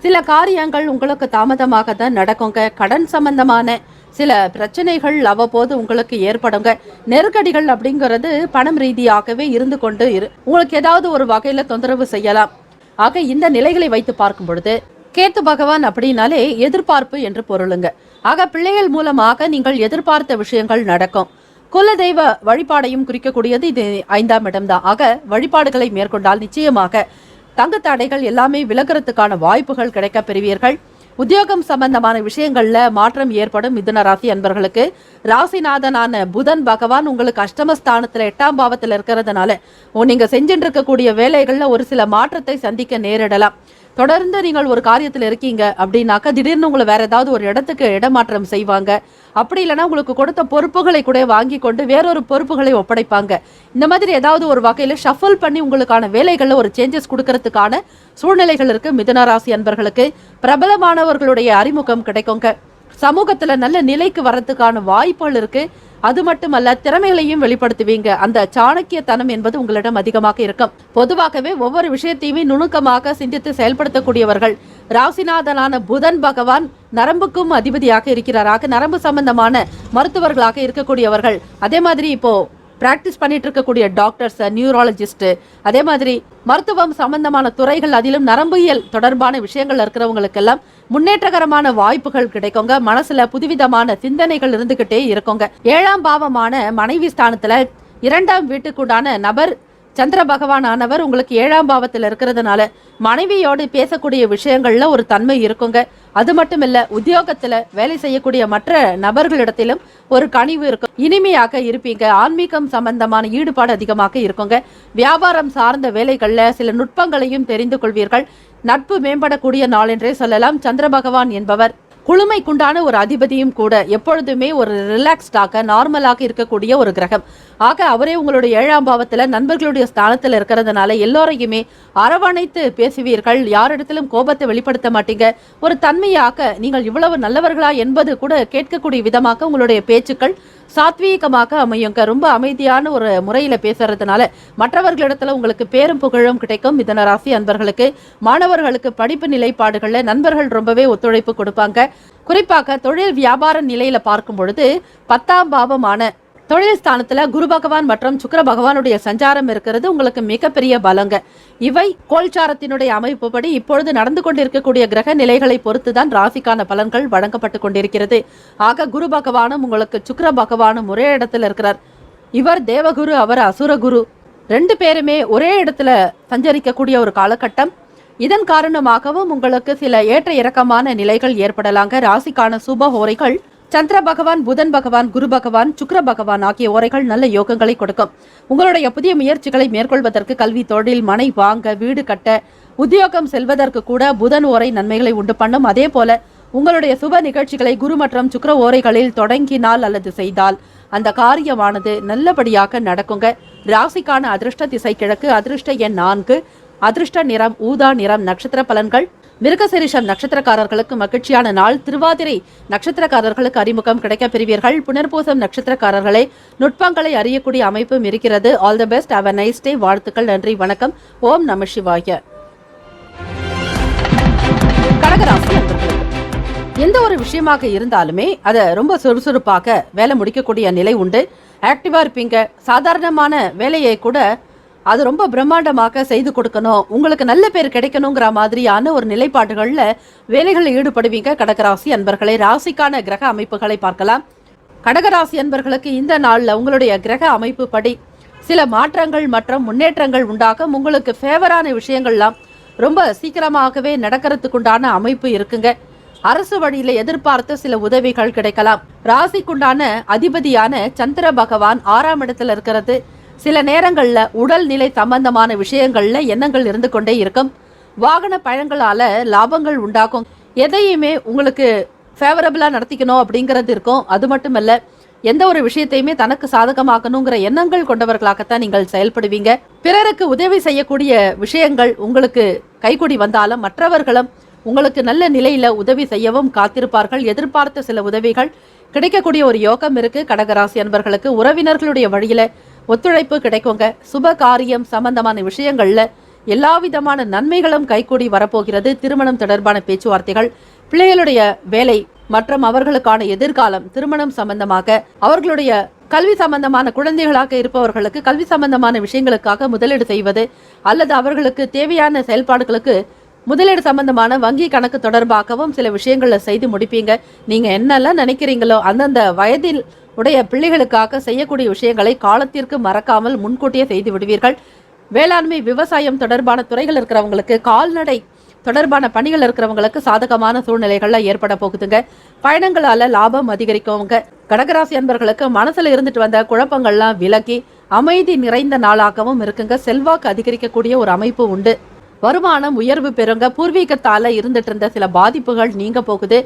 சில காரியங்கள் உங்களுக்கு தாமதமாக தான் நடக்குங்க. கடன் சம்பந்தமான சில பிரச்சனைகள் அவ்வப்போது உங்களுக்கு ஏற்படுங்க. நெருக்கடிகள் அப்படிங்கிறது பணம் ரீதியாகவே இருந்து கொண்டு உங்களுக்கு ஏதாவது ஒரு வகையில தொந்தரவு செய்யலாம். ஆக இந்த நிலைகளை வைத்து பார்க்கும் பொழுது கேத்து பகவான் அப்படின்னாலே எதிர்பார்ப்பு என்று பொருளுங்க. ஆக பிள்ளைகள் மூலமாக நீங்கள் எதிர்பார்த்த விஷயங்கள் நடக்கும். குலதெய்வ வழிபாடையும் குறிக்கக்கூடியது இது 5ஆம் இடம்தான். ஆக வழிபாடுகளை மேற்கொண்டால் நிச்சயமாக தங்க தடைகள் எல்லாமே விலகிறதுக்கான வாய்ப்புகள் கிடைக்க பெறுவீர்கள். உத்தியோகம் சம்பந்தமான விஷயங்கள்ல மாற்றம் ஏற்படும். மிதுன ராசி அன்பர்களுக்கு ராசிநாதனான புதன் பகவான் உங்களுக்கு அஷ்டமஸ்தானத்துல 8ஆம் பாவத்தில் இருக்கிறதுனால நீங்க செஞ்சுட்டு இருக்கக்கூடிய வேலைகள்ல ஒரு சில மாற்றத்தை சந்திக்க நேரிடலாம். தொடர்ந்து நீங்கள் ஒரு காரியத்தில் இருக்கீங்க அப்படின்னாக்கா திடீர்னு உங்களை வேற ஏதாவது ஒரு இடத்துக்கு இடமாற்றம் செய்வாங்க. அப்படி இல்லைன்னா உங்களுக்கு கொடுத்த பொறுப்புகளை கூட வாங்கி கொண்டு வேறொரு பொறுப்புகளை ஒப்படைப்பாங்க. இந்த மாதிரி ஏதாவது ஒரு வகையில ஷஃபிள் பண்ணி உங்களுக்கான வேலைகள்ல ஒரு சேஞ்சஸ் கொடுக்கறதுக்கான சூழ்நிலைகள் இருக்கு. மிதுன ராசி அன்பர்களுக்கு பிரபலமானவர்களுடைய அறிமுகம் கிடைக்குங்க. சமூகத்துல நல்ல நிலைக்கு வர்றதுக்கான வாய்ப்புகள் இருக்கு. அது மட்டுமல்ல, திறமைகளையும் வெளிப்படுத்துவீங்க. அந்த சாணக்கியத்தனம் என்பது உங்களிடம் அதிகமாக இருக்கும். பொதுவாகவே ஒவ்வொரு விஷயத்தையுமே நுணுக்கமாக சிந்தித்து செயல்படுத்தக்கூடியவர்கள். ராசிநாதனான புதன் பகவான் நரம்புக்கும் அதிபதியாக இருக்கிறாராக, நரம்பு சம்பந்தமான மருத்துவர்களாக இருக்கக்கூடியவர்கள். அதே மாதிரி இப்போ பிராக்டிஸ் பண்ணிட்டு இருக்கக்கூடிய டாக்டர்ஸ், நியூராலஜிஸ்ட், அதே மாதிரி மருத்துவம் சம்பந்தமான துறைகள், அதிலும் நரம்பியல் தொடர்பான விஷயங்கள் இருக்கிறவங்களுக்கெல்லாம் முன்னேற்றகரமான வாய்ப்புகள் கிடைக்குங்க. மனசுல புதுவிதமான சிந்தனைகள் இருந்துகிட்டே இருக்குங்க. 7ஆம் பாவமான மனைவி ஸ்தானத்துல 2ஆம் வீட்டுக்குண்டான நபர் சந்திர பகவான் ஆனவர் உங்களுக்கு 7ஆம் பாவத்தில் இருக்கிறதுனால மனைவியோடு பேசக்கூடிய விஷயங்கள்ல ஒரு தன்மை இருக்குங்க. அது மட்டும் இல்ல, உத்தியோகத்துல வேலை செய்யக்கூடிய மற்ற நபர்களிடத்திலும் ஒரு கனிவு இருக்கும். இனிமையாக இருப்பீங்க. ஆன்மீகம் சம்பந்தமான ஈடுபாடு அதிகமாக இருக்குங்க. வியாபாரம் சார்ந்த வேலைகள்ல சில நுட்பங்களையும் தெரிந்து கொள்வீர்கள். நட்பு மேம்படக்கூடிய நாள் என்றே சொல்லலாம். சந்திர பகவான் என்பவர் குளுமைக்குண்டான ஒரு அதிபதியும் கூட. எப்பொழுதுமே ஒரு ரிலாக்ஸ்டாக நார்மலாக இருக்கக்கூடிய ஒரு கிரகம். ஆக அவரே உங்களுடைய 7ஆம் பாவத்துல நண்பர்களுடைய ஸ்தானத்தில் இருக்கிறதுனால எல்லோரையுமே அரவணைத்து பேசுவீர்கள். யாரிடத்திலும் கோபத்தை வெளிப்படுத்த மாட்டீங்க. ஒரு தன்மையாக நீங்கள் இவ்வளவு நல்லவர்களா என்பது கூட கேட்கக்கூடிய விதமாக உங்களுடைய பேச்சுக்கள் சாத்வீகமாக அமையுங்க. ரொம்ப அமைதியான ஒரு முறையில பேசுறதுனால மற்றவர்களிடத்துல உங்களுக்கு பேரும் புகழும் கிடைக்கும். மிதுன ராசி அன்பர்களுக்கு, மாணவர்களுக்கு படிப்பு நிலைப்பாடுகள்ல நண்பர்கள் ரொம்பவே ஒத்துழைப்பு கொடுப்பாங்க. குறிப்பாக தொழில் வியாபார நிலையில பார்க்கும் பொழுது 10ஆம் பாவமான தொழில் ஸ்தானத்துல குரு பகவான் மற்றும் சுக்கிர பகவானுடைய சஞ்சாரம் இருக்கிறது உங்களுக்கு மிகப்பெரிய பலங்க. இவை கோல்சாரத்தினுடைய அமைப்புப்படி இப்பொழுது நடந்து கொண்டிருக்கக்கூடிய கிரக நிலைகளை பொறுத்துதான் ராசிக்கான பலன்கள் வழங்கப்பட்டு கொண்டிருக்கிறது. ஆக குரு பகவானும் உங்களுக்கு சுக்கிர பகவானும் ஒரே இடத்துல இருக்கிறார். இவர் தேவகுரு, அவர் அசுரகுரு. 2 பேருமே ஒரே இடத்துல சஞ்சரிக்கக்கூடிய ஒரு காலகட்டம். இதன் காரணமாகவும் உங்களுக்கு சில ஏற்ற இறக்கமான நிலைகள் ஏற்படலாங்க. ராசிக்கான சுப ஹோரைகள் சந்திர பகவான், புதன் பகவான், குரு பகவான், சுக்கிர பகவான் ஆகிய ஓரைகள் நல்ல யோகங்களை கொடுக்கும். உங்களுடைய புதிய முயற்சிகளை மேற்கொள்வதற்கு, கல்வி, தொழில், மனை வாங்க, வீடு கட்ட, உத்தியோகம் செல்வதற்கு கூட புதன் ஓரை நன்மைகளை உண்டு பண்ணும். அதே போல உங்களுடைய சுப நிகழ்ச்சிகளை குரு மற்றும் சுக்கிர ஓரைகளில் தொடங்கினால் அல்லது செய்தால் அந்த காரியமானது நல்லபடியாக நடக்குங்க. ராசிக்கான அதிர்ஷ்ட திசை கிழக்கு, அதிர்ஷ்ட எண் 4, அதிர்ஷ்ட நிறம் ஊதா நிறம். நட்சத்திர பலன்கள் மிருகசீரிஷம் நட்சத்திரக்காரர்களுக்கு மகிழ்ச்சியான நாள். திருவாதிரை நட்சத்திரக்காரர்களுக்கு அறிமுகம் கிடைக்க பெறுவீர்கள். புனர்பூசம் நட்சத்திரக்காரர்களை நுட்பங்களை அறியக்கூடிய அமைப்பும் இருக்கிறது. All the best. Have a nice day. வாழ்த்துக்கள். நன்றி, வணக்கம். ஓம் நம சிவாய. கடகராசி அன்பர்களே, எந்த ஒரு விஷயமாக இருந்தாலுமே அதை ரொம்ப சுறுசுறுப்பாக வேலை முடிக்கக்கூடிய நிலை உண்டு. ஆக்டிவா இருப்பீங்க. சாதாரணமான வேலையை கூட அது ரொம்ப பிரம்மாண்டமாக செய்து கொடுக்கணும், உங்களுக்கு நல்ல பேர் கிடைக்கணுங்கிற மாதிரியான ஒரு நிலைப்பாடுகள்ல வேலைகளில் ஈடுபடுவீங்க. கடகராசி அன்பர்களை, ராசிக்கான கிரக அமைப்புகளை பார்க்கலாம். கடகராசி அன்பர்களுக்கு இந்த நாள்ல உங்களுடைய கிரக அமைப்பு படி சில மாற்றங்கள் மற்றும் முன்னேற்றங்கள் உண்டாகும். உங்களுக்கு ஃபேவரான விஷயங்கள்லாம் ரொம்ப சீக்கிரமாகவே நடக்கிறதுக்குண்டான அமைப்பு இருக்குங்க. அரசு வழியில எதிர்பார்த்த சில உதவிகள் கிடைக்கலாம். ராசிக்குண்டான அதிபதியான சந்திர பகவான் 6ஆம் இடத்துல இருக்கிறது. சில நேரங்கள்ல உடல்நிலை சம்பந்தமான விஷயங்கள்ல எண்ணங்கள் இருந்து கொண்டே இருக்கும். வாகன பயணங்களால லாபங்கள் உண்டாகும். எதையுமே உங்களுக்கு ஃபேவரபிளா நடத்திக்கணும் அப்படிங்கிறது இருக்கும். அது மட்டுமல்ல, எந்த ஒரு விஷயத்தையுமே தனக்கு சாதகமாக்கணுங்கிற எண்ணங்கள் கொண்டவர்களாகத்தான் நீங்கள் செயல்படுவீங்க. பிறருக்கு உதவி செய்யக்கூடிய விஷயங்கள் உங்களுக்கு கைகூடி வந்தாலும் மற்றவர்களும் உங்களுக்கு நல்ல நிலையில உதவி செய்யவும் காத்திருப்பார்கள். எதிர்பார்த்த சில உதவிகள் கிடைக்கக்கூடிய ஒரு யோகம் இருக்கு. கடகராசி அன்பர்களுக்கு உறவினர்களுடைய வழியில ஒத்துழைப்பு கிடைக்குங்க. சுப காரியம் சம்பந்தமான விஷயங்கள்ல எல்லா விதமான நன்மைகளும் கைகூடி வரப்போகிறது. திருமணம் தொடர்பான பேச்சுவார்த்தைகள், பிள்ளைகளுடைய வேலை மற்றும் அவர்களுக்கான எதிர்காலம், திருமணம் சம்பந்தமாக, அவர்களுடைய கல்வி சம்பந்தமான குழந்தைகளாக இருப்பவர்களுக்கு கல்வி சம்பந்தமான விஷயங்களுக்காக முதலீடு செய்வது அல்லது அவர்களுக்கு தேவையான செயல்பாடுகளுக்கு முதலீடு சம்பந்தமான வங்கி கணக்கு தொடர்பாகவும் சில விஷயங்களை செய்து முடிப்பீங்க. நீங்க என்னெல்லாம் நினைக்கிறீங்களோ அந்தந்த வயதில் உடைய பிள்ளைகளுக்காக செய்யக்கூடிய விஷயங்களை காலத்திற்கு மறக்காமல் முன்கூட்டியே செய்து விடுவீர்கள். வேளாண்மை, விவசாயம் தொடர்பான துறைகள் இருக்கிறவங்களுக்கு, கால்நடை தொடர்பான பணிகள் இருக்கிறவங்களுக்கு சாதகமான சூழ்நிலைகள்ல ஏற்பட போகுதுங்க. பயணங்களால லாபம் அதிகரிக்கவங்க. கடகராசி அன்பர்களுக்கு மனசுல இருந்துட்டு வந்த குழப்பங்கள்லாம் விலகி அமைதி நிறைந்த நாளாகவும் இருக்குங்க. செல்வாக்கு அதிகரிக்கக்கூடிய ஒரு அமைப்பு உண்டு. வருமானம் உயர்வு பெறுங்க. பூர்வீகத்தால இருந்துட்டு இருந்த சில பாதிப்புகள் நீங்க போகுது.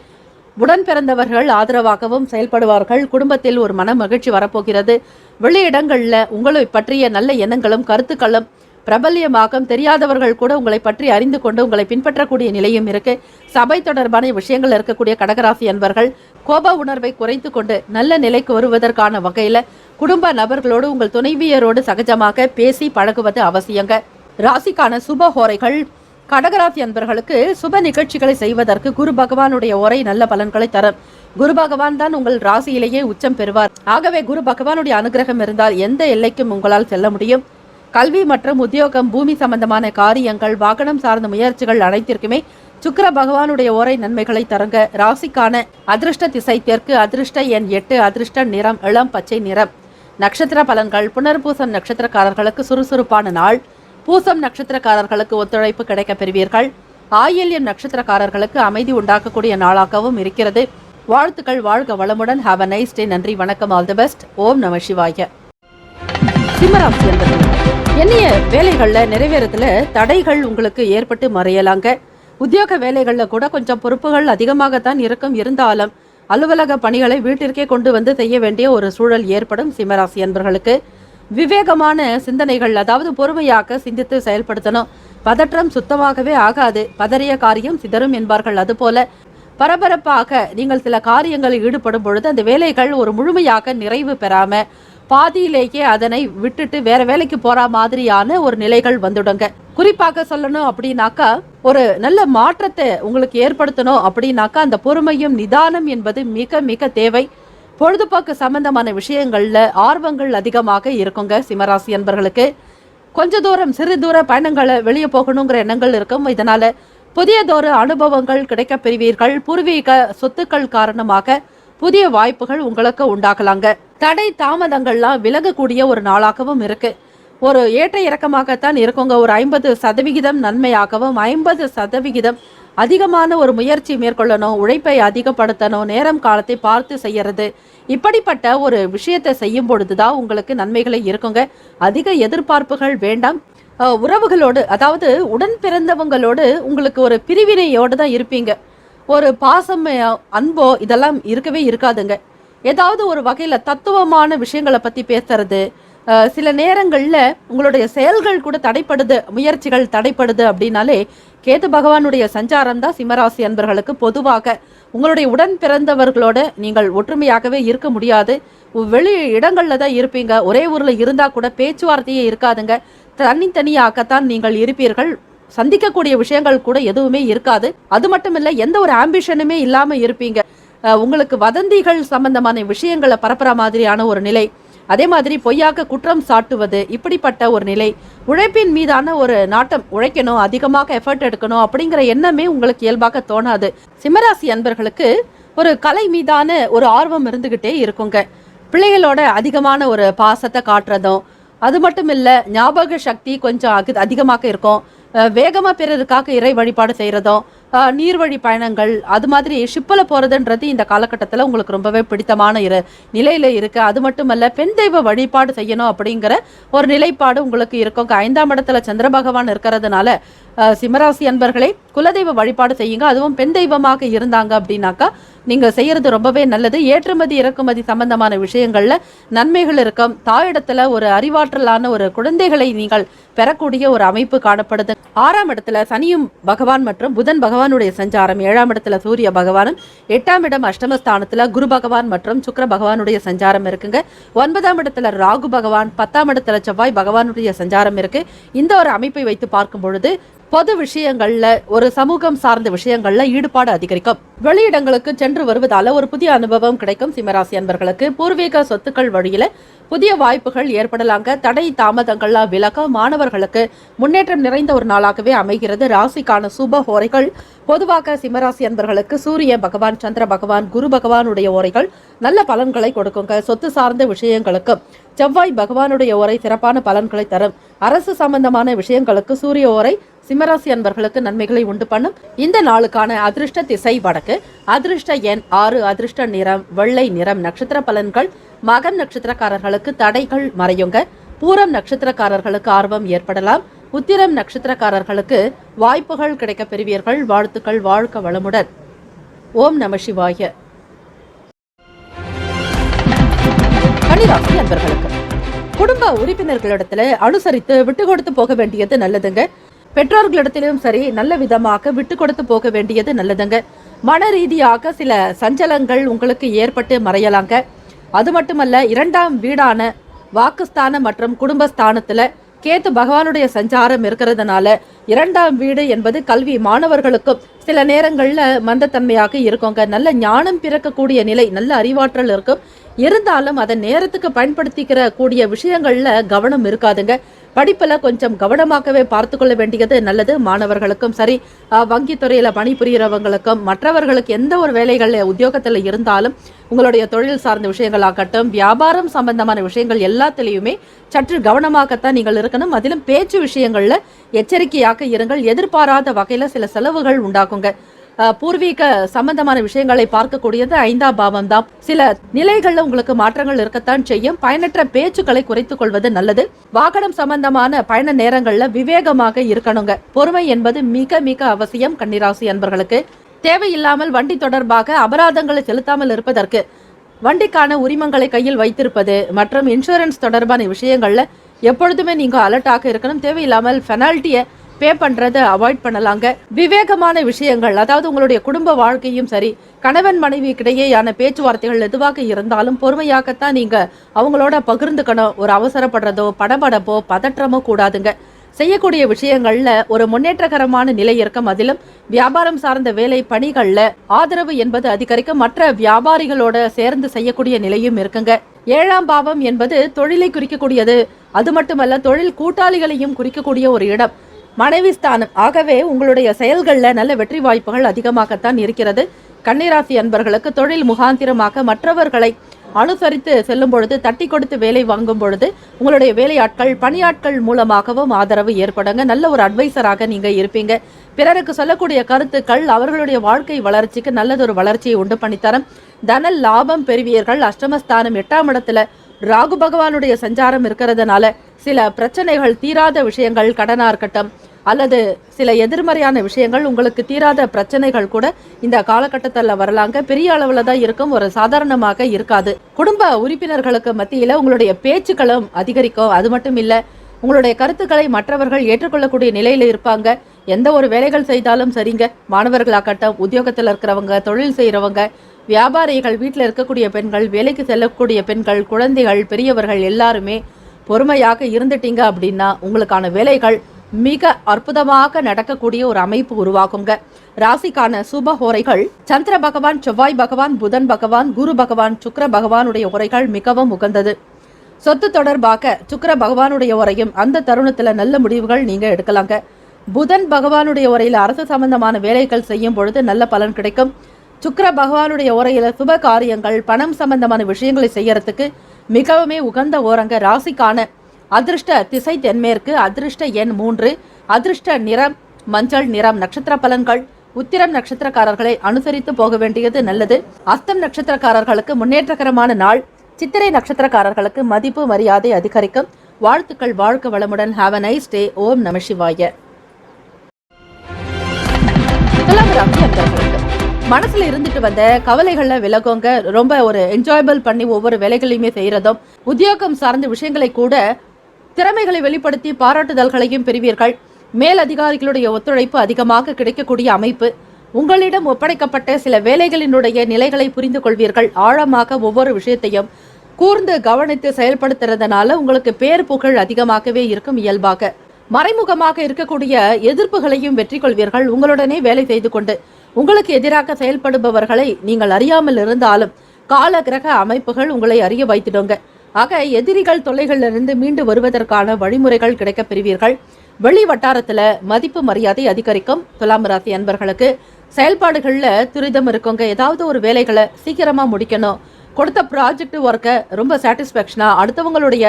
உடன் பிறந்தவர்கள் ஆதரவாகவும் செயல்படுவார்கள். குடும்பத்தில் ஒரு மன மகிழ்ச்சி வரப்போகிறது. வெளியிடங்கள்ல உங்களை பற்றிய நல்ல எண்ணங்களும் கருத்துக்களும் பிரபல்யமாகும். தெரியாதவர்கள் கூட உங்களை பற்றி அறிந்து கொண்டு உங்களை பின்பற்றக்கூடிய நிலையும் இருக்கு. சபை தொடர்பான விஷயங்கள் இருக்கக்கூடிய கடகராசி அன்பர்கள் கோப உணர்வை குறைத்து கொண்டு நல்ல நிலைக்கு வருவதற்கான வகையில குடும்ப நபர்களோடு உங்கள் துணைவியரோடு சகஜமாக பேசி பழகுவது அவசியங்க. ராசிக்கான சுப ஹோரைகள் கடகராசி அன்பர்களுக்கு சுப நிகழ்ச்சிகளை செய்வதற்கு குரு பகவானுடைய ஓரை நல்ல பலன்களை தரும். குரு பகவான் தான் உங்கள் ராசியிலேயே உச்சம் பெறுவார். ஆகவே குரு பகவானுடைய அனுகிரகம் இருந்தால் எந்த எல்லைக்கும் உங்களால் செல்ல முடியும். கல்வி மற்றும் உத்தியோகம், பூமி சம்பந்தமான காரியங்கள், வாகனம் சார்ந்த முயற்சிகள் அனைத்திற்குமே சுக்கிர பகவானுடைய ஓரை நன்மைகளை தருங்க. ராசிக்கான அதிர்ஷ்ட திசை தெற்கு, அதிர்ஷ்ட எண் 8, அதிர்ஷ்ட நிறம் இளம் பச்சை நிறம். நட்சத்திர பலன்கள். புனர்பூசம் நட்சத்திரக்காரர்களுக்கு சுறுசுறுப்பான நாள். பூசம் நட்சத்திரக்காரர்களுக்கு ஒத்துழைப்பு கிடைக்க பெறுவீர்கள். ஆயில்யம் நட்சத்திரக்காரர்களுக்கு அமைதி உண்டாக்கக்கூடிய நாளாகவும் இருக்கிறது. வாழ்த்துக்கள். வாழ்க வளமுடன். Have a nice day. நன்றி, வணக்கம். All the best. ஓம் நம சிவாய. சிம்மராசி என்பது எண்ணிய வேலைகளில் நிறைவேறதுல தடைகள் உங்களுக்கு ஏற்பட்டு மறையலாங்க. உத்தியோக வேலைகளில் கூட கொஞ்சம் பொறுப்புகள் அதிகமாகத்தான் இருக்கும். இருந்தாலும் அலுவலக பணிகளை வீட்டிற்கே கொண்டு வந்து செய்ய வேண்டிய ஒரு சூழல் ஏற்படும். சிம்மராசி என்பவர்களுக்கு விவேகமான சிந்தனைகள், அதாவது பொறுமையாக சிந்தித்து செயல்படுத்தணும். பதற்றம் சுத்தமாகவே ஆகாது. பதறிய காரியம் சிதறும் என்பார்கள். அதுபோல பரபரப்பாக நீங்கள் சில காரியங்களில் ஈடுபடும் பொழுது அந்த வேலைகள் ஒரு முழுமையாக நிறைவு பெறாம பாதியிலேயே அதனை விட்டுட்டு வேற வேலைக்கு போற மாதிரியான ஒரு நிலைகள் வந்துடுங்க. குறிப்பாக சொல்லணும் அப்படின்னாக்கா, ஒரு நல்ல மாற்றத்தை உங்களுக்கு ஏற்படுத்தணும் அப்படின்னாக்கா அந்த பொறுமையும் நிதானம் என்பது மிக மிக தேவை. பொழுதுபோக்கு சம்பந்தமான விஷயங்கள்ல ஆர்வங்கள் அதிகமாக இருக்குங்க. சிம்மராசி என்பவர்களுக்கு கொஞ்ச தூரம் சிறு தூர பயணங்களை வெளியே போகணுங்கிற எண்ணங்கள் இருக்கும். இதனால புதியதொரு அனுபவங்கள் கிடைக்க பெறுவீர்கள். பூர்வீக சொத்துக்கள் காரணமாக புதிய வாய்ப்புகள் உங்களுக்கு உண்டாகலாங்க. தடை தாமதங்கள்லாம் விலகக்கூடிய ஒரு நாளாகவும் இருக்கு. ஒரு ஏற்ற இறக்கமாகத்தான் இருக்குங்க. ஒரு 50% நன்மையாகவும் 50% அதிகமான ஒரு முயற்சி மேற்கொள்ளணும், உழைப்பை அதிகப்படுத்தணும், நேரம் காலத்தை பார்த்து செய்யறது, இப்படிப்பட்ட ஒரு விஷயத்தை செய்யும் பொழுதுதான் உங்களுக்கு நன்மைகளை இருக்குங்க. அதிக எதிர்பார்ப்புகள் வேண்டாம். உறவுகளோடு, அதாவது உடன் பிறந்தவங்களோடு உங்களுக்கு ஒரு பிரிவினையோடு தான் இருப்பீங்க. ஒரு பாசம், அன்போ இதெல்லாம் இருக்கவே இருக்காதுங்க. ஏதாவது ஒரு வகையில் தத்துவமான விஷயங்களை பற்றி பேசுறது, சில நேரங்களில் உங்களுடைய செயல்கள் கூட தடைப்படுது, முயற்சிகள் தடைப்படுது அப்படின்னாலே கேது பகவானுடைய சஞ்சாரம் தான் சிம்மராசி அன்பர்களுக்கு பொதுவாக உங்களுடைய உடன் பிறந்தவர்களோட நீங்கள் ஒற்றுமையாகவே இருக்க முடியாது. வெளி இடங்களில் தான் இருப்பீங்க. ஒரே ஊரில் இருந்தால் கூட பேச்சுவார்த்தையே இருக்காதுங்க. தனித்தனியாகத்தான் நீங்கள் இருப்பீர்கள். சந்திக்கக்கூடிய விஷயங்கள் கூட எதுவுமே இருக்காது. அது மட்டும் இல்லை, எந்த ஒரு ஆம்பிஷனுமே இல்லாமல் இருப்பீங்க. உங்களுக்கு வதந்திகள் சம்பந்தமான விஷயங்களை பரப்புற மாதிரியான ஒரு நிலை, அதே மாதிரி பொய்யாக குற்றம் சாட்டுவது, இப்படிப்பட்ட ஒரு நிலை, உழைப்பின் மீதான ஒரு நாட்டம், உழைக்கணும், அதிகமாக எஃபர்ட் எடுக்கணும் அப்படிங்கிற எண்ணமே உங்களுக்கு இயல்பாக தோணாது. சிம்மராசி அன்பர்களுக்கு ஒரு கலை மீதான ஒரு ஆர்வம் இருந்துகிட்டே இருக்குங்க. பிள்ளைகளோட அதிகமான ஒரு பாசத்தை காட்டுறதும், அது மட்டும் இல்லை, ஞாபக சக்தி கொஞ்சம் அதிகமாக இருக்கும். வேகமாக பிறருக்காக இறை வழிபாடு செய்கிறதும், நீர்வழி பயணங்கள், அது மாதிரி ஷிப்பில் போகிறதுன்றது இந்த காலகட்டத்தில் உங்களுக்கு ரொம்பவே பிடித்தமான நிலையில் இருக்குது. அது மட்டுமல்ல, பெண் தெய்வ வழிபாடு செய்யணும் அப்படிங்கிற ஒரு நிலைப்பாடு உங்களுக்கு இருக்கும். 5ஆம் இடத்துல சந்திர பகவான் இருக்கிறதுனால சிம்மராசி அன்பர்களே குலதெய்வ வழிபாடு செய்யுங்க. அதுவும் பெண் தெய்வமாக இருந்தாங்க அப்படின்னாக்கா நீங்கள் செய்கிறது ரொம்பவே நல்லது. ஏற்றுமதி இறக்குமதி சம்பந்தமான விஷயங்கள்ல நன்மைகள் இருக்கும். தாயிடத்துல ஒரு அறிவாற்றலான ஒரு குழந்தைகளை நீங்கள் பெறக்கூடிய ஒரு அமைப்பு காணப்படுது. 6ஆம் இடத்துல சனியும் பகவான் மற்றும் புதன் பகவானுடைய சஞ்சாரம், 7ஆம் இடத்துல சூரிய பகவானும், 8ஆம் இடம் அஷ்டமஸ்தானத்துல குரு பகவான் மற்றும் சுக்கிர பகவானுடைய சஞ்சாரம் இருக்குங்க. 9ஆம் இடத்துல ராகு பகவான், 10ஆம் இடத்துல செவ்வாய் பகவானுடைய சஞ்சாரம் இருக்கு. இந்த ஒரு அமைப்பை வைத்து பார்க்கும் பொழுது பொது விஷயங்கள்ல, ஒரு சமூகம் சார்ந்த விஷயங்கள்ல ஈடுபாடு அதிகரிக்கும். வெளியிடங்களுக்கு சென்று வருவதால ஒரு புதிய அனுபவம் கிடைக்கும். சிம்மராசி அன்பர்களுக்கு பூர்வீக சொத்துக்கள் வழியில புதிய வாய்ப்புகள் ஏற்படலாங்க. தடை தாமதங்கள்லாம் விலக மாணவர்களுக்கு முன்னேற்றம் நிறைந்த ஒரு நாளாகவே அமைகிறது. ராசிக்கான சுப ஓரைகள் பொதுவாக சிம்மராசி அன்பர்களுக்கு சூரிய பகவான், சந்திர பகவான், குரு பகவானுடைய ஓரைகள் நல்ல பலன்களை கொடுக்குங்க. சொத்து சார்ந்த விஷயங்களுக்கு செவ்வாய் பகவானுடைய ஓரை சிறப்பான பலன்களை தரும். அரசு சம்பந்தமான விஷயங்களுக்கு சூரிய ஓரை சிம்மராசி அன்பர்களுக்கு நன்மைகளை உண்டு பண்ணும். இந்த நாளுக்கான அதிர்ஷ்ட திசை வடக்கு, அதிர்ஷ்ட எண் 6, அதிர்ஷ்ட நிறம் வெள்ளை நிறம். நட்சத்திர பலன்கள். மகம் நட்சத்திரக்காரர்களுக்கு தடைகள் மறையுங்க. பூரம் நட்சத்திரக்காரர்களுக்கு ஆர்வம் ஏற்படலாம். உத்திரம் நட்சத்திரக்காரர்களுக்கு வாய்ப்புகள் கிடைக்க பெறுவீர்கள். வாழ்த்துக்கள். வாழ்க வளமுடன். ஓம் நம சிவாய. கன்னிராசி அன்பர்களுக்கு குடும்ப உறுப்பினர்களிடத்துல அனுசரித்து விட்டு கொடுத்து போக வேண்டியது நல்லதுங்க. பெற்றோர்களிடத்திலும் சரி, நல்ல விதமாக விட்டு கொடுத்து போக வேண்டியது நல்லதுங்க. மன ரீதியாக சில சஞ்சலங்கள் உங்களுக்கு ஏற்பட்டு மறையலாங்க. அது மட்டுமல்ல, 2ஆம் வீடான வாக்குஸ்தானம் மற்றும் குடும்பஸ்தானத்துல கேத்து பகவானுடைய சஞ்சாரம் இருக்கிறதுனால 2ஆம் வீடு என்பது கல்வி, மாணவர்களுக்கும் சில நேரங்கள்ல மந்தத்தன்மையாக இருக்குங்க. நல்ல ஞானம் பிறக்கக்கூடிய நிலை, நல்ல அறிவாற்றல் இருக்கும். இருந்தாலும் அதை நேரத்துக்கு பயன்படுத்திக்கிற கூடிய விஷயங்கள்ல கவனம் இருக்காதுங்க. படிப்புல கொஞ்சம் கவனமாகவே பார்த்து கொள்ள வேண்டியது நல்லது. மாணவர்களுக்கும் சரி, வங்கித்துறையில பணிபுரியறவங்களுக்கும், மற்றவர்களுக்கு எந்த ஒரு வேலைகள்ல உத்தியோகத்துல இருந்தாலும் உங்களுடைய தொழில் சார்ந்த விஷயங்களாகட்டும், வியாபாரம் சம்பந்தமான விஷயங்கள் எல்லாத்திலையுமே சற்று கவனமாகத்தான் நீங்கள் இருக்கணும். அதிலும் பேச்சு விஷயங்கள்ல எச்சரிக்கையாக இருங்கள். எதிர்பாராத வகையில சில செலவுகள் உண்டாக்குங்க. பூர்வீக சம்பந்தமான விஷயங்களை பார்க்கக்கூடியது 5ஆம் பாவம் தான். சில நிலைகள்ல உங்களுக்கு மாற்றங்கள் இருக்கத்தான் செய்யும். பயனற்ற பேச்சுக்களை குறைத்துக் கொள்வது நல்லது. வாகனம் சம்பந்தமான பயண நேரங்கள்ல விவேகமாக இருக்கணுங்க. பொறுமை என்பது மிக மிக அவசியம். கன்னிராசி அன்பர்களுக்கு தேவையில்லாமல் வண்டி தொடர்பாக அபராதங்களை செலுத்தாமல் இருப்பதற்கு, வண்டிக்கான உரிமங்களை கையில் வைத்திருப்பது மற்றும் இன்சூரன்ஸ் தொடர்பான விஷயங்கள்ல எப்பொழுதுமே நீங்க அலர்ட்டாக இருக்கணும். தேவையில்லாமல் பெனால்ட்டியை பே பண்றதை அவாய்ட் பண்ணலாங்க. விவேகமான விஷயங்கள், அதாவது உங்களுடைய குடும்ப வாழ்க்கையும் சரி, கணவன் மனைவி கிடையேயான பேச்சுவார்த்தைகள் எதுவாக இருந்தாலும் பொறுமையாகத்தான் நீங்க அவங்களோட பகிர்ந்துக்கணும். ஒரு அவசரப்படுறதோ படபடப்போ பதற்றமோ கூடாதுங்க. செய்யக்கூடிய விஷயங்கள்ல ஒரு முன்னேற்றகரமான நிலை இருக்கும். அதிலும் வியாபாரம் சார்ந்த வேலை பணிகள்ல ஆதரவு என்பது அதிகரிக்கும். மற்ற வியாபாரிகளோட சேர்ந்து செய்யக்கூடிய நிலையும் இருக்குங்க. 7ஆம் பாவம் என்பது தொழிலை குறிக்கக்கூடியது. அது மட்டுமல்ல, தொழில் கூட்டாளிகளையும் குறிக்கக்கூடிய ஒரு இடம், மனைவி ஸ்தானம். ஆகவே உங்களுடைய செயல்களில் நல்ல வெற்றி வாய்ப்புகள் அதிகமாகத்தான் இருக்கிறது. கன்னிராசி அன்பர்களுக்கு தொழில் முகாந்திரமாக மற்றவர்களை அனுசரித்து செல்லும் பொழுது, தட்டி கொடுத்து வேலை வாங்கும் பொழுது உங்களுடைய வேலையாட்கள் பணியாட்கள் மூலமாகவும் ஆதரவு ஏற்படுங்க. நல்ல ஒரு அட்வைசராக நீங்க இருப்பீங்க. பிறருக்கு சொல்லக்கூடிய கருத்துக்கள் அவர்களுடைய வாழ்க்கை வளர்ச்சிக்கு நல்லதொரு வளர்ச்சியை உண்டு பண்ணித்தரும். தன லாபம் பெறுவீர்கள். அஷ்டமஸ்தானம் 8ஆம் இடத்துல ராகு பகவானுடைய சஞ்சாரம் இருக்கிறதுனால சில பிரச்சனைகள், தீராத விஷயங்கள், கடனா இருக்கட்டும் அல்லது சில எதிர்மறையான விஷயங்கள், உங்களுக்கு தீராத பிரச்சனைகள் கூட இந்த காலகட்டத்தில் வரலாங்க. பெரிய அளவுல தான் இருக்கும், ஒரு சாதாரணமாக இருக்காது. குடும்ப உறுப்பினர்களுக்கு மத்தியில உங்களுடைய பேச்சுக்களும் அதிகரிக்கும். அது மட்டும் இல்ல, உங்களுடைய கருத்துக்களை மற்றவர்கள் ஏற்றுக்கொள்ளக்கூடிய நிலையில இருப்பாங்க. எந்த ஒரு வேலைகள் செய்தாலும் சரிங்க, மாணவர்களாகட்டும், உத்தியோகத்தில் இருக்கிறவங்க, தொழில் செய்யறவங்க, வியாபாரிகள், வீட்டில் இருக்கக்கூடிய பெண்கள், வேலைக்கு செல்லக்கூடிய பெண்கள், குழந்தைகள், பெரியவர்கள் எல்லாருமே பொறுமையாக இருந்துட்டீங்க அப்படின்னா உங்களுக்கான வேலைகள் மிக அற்புதமாக நடக்கக்கூடிய ஒரு அமைப்பு உருவாகுங்க. ராசிக்கான சுப ஹோரைகள் சந்திர பகவான், செவ்வாய் பகவான், புதன் பகவான், குரு பகவான், சுக்கிர பகவானுடைய உரைகள் மிகவும் உகந்தது. சொத்து தொடர்பாக சுக்கிர பகவானுடைய உரையும் அந்த தருணத்துல நல்ல முடிவுகள் நீங்க எடுக்கலாங்க. புதன் பகவானுடைய உரையில அரசு சம்பந்தமான வேலைகள் செய்யும் பொழுது நல்ல பலன் கிடைக்கும். சுக்கிர பகவானுடைய உரையில சுப காரியங்கள், பணம் சம்பந்தமான விஷயங்களை செய்யறதுக்கு மிகவுமே உகந்த ஓரங்க. ராசிக்கான அதிர்ஷ்ட திசை தென்மேற்கு, அதிர்ஷ்ட எண் 3, அதிர்ஷ்ட நிறம் மஞ்சள் நிறம். நட்சத்திர பலன்கள்: உத்திரம் நட்சத்திரக்காரர்களை அனுசரித்து போக வேண்டியது நல்லது. அஸ்தம் நட்சத்திரக்காரர்களுக்கு முன்னேற்றகரமான நாள். சித்திரை நட்சத்திரக்காரர்களுக்கு மதிப்பு மரியாதை அதிகரிக்கும். வாழ்த்துக்கள். வாழ்க வளமுடன். Have a nice day. ஓம் நம சிவாய. மனசுல இருந்துட்டு வந்த கவலைகள்ல விலகுங்க. ரொம்ப ஒரு என்ஜாயபிள் பண்ணி ஒவ்வொரு வேலைகளையுமே செய்யறதும், உத்தியோகம் சார்ந்த விஷயங்களை கூட திறமைகளை வெளிப்படுத்தி பாராட்டுதல்களையும் பெறுவீர்கள். மேல் அதிகாரிகளுடைய ஒத்துழைப்பு அதிகமாக கிடைக்கக்கூடிய அமைப்பு. உங்களிடம் ஒப்படைக்கப்பட்ட சில வேலைகளினுடைய நிலைகளை புரிந்து கொள்வீர்கள். ஆழமாக ஒவ்வொரு விஷயத்தையும் கூர்ந்து கவனித்து செயல்படுத்துறதுனால உங்களுக்கு பேர் புகழ் அதிகமாகவே இருக்கும். இயல்பாக மறைமுகமாக இருக்கக்கூடிய எதிர்ப்புகளையும் வெற்றி கொள்வீர்கள். உங்களுடனே வேலை செய்து கொண்டு உங்களுக்கு எதிராக செயல்படுபவர்களை நீங்கள் அறியாமல் இருந்தாலும் கால கிரக அமைப்புகள் உங்களை அறிய வைத்திடுங்க. ஆக எதிரிகள் தொல்லைகளிலிருந்து மீண்டு வருவதற்கான வழிமுறைகள் கிடைக்க பெறுவீர்கள். வெளி வட்டாரத்துல மதிப்பு மரியாதை அதிகரிக்கும். துலாம் ராசி அன்பர்களுக்கு செயல்பாடுகள்ல துரிதம் இருக்குங்க. ஏதாவது ஒரு வேலைகளை சீக்கிரமா முடிக்கணும். கொடுத்த ப்ராஜெக்ட் ஒர்க்கை ரொம்ப சாட்டிஸ்ஃபேக்ஷனா அடுத்தவங்களுடைய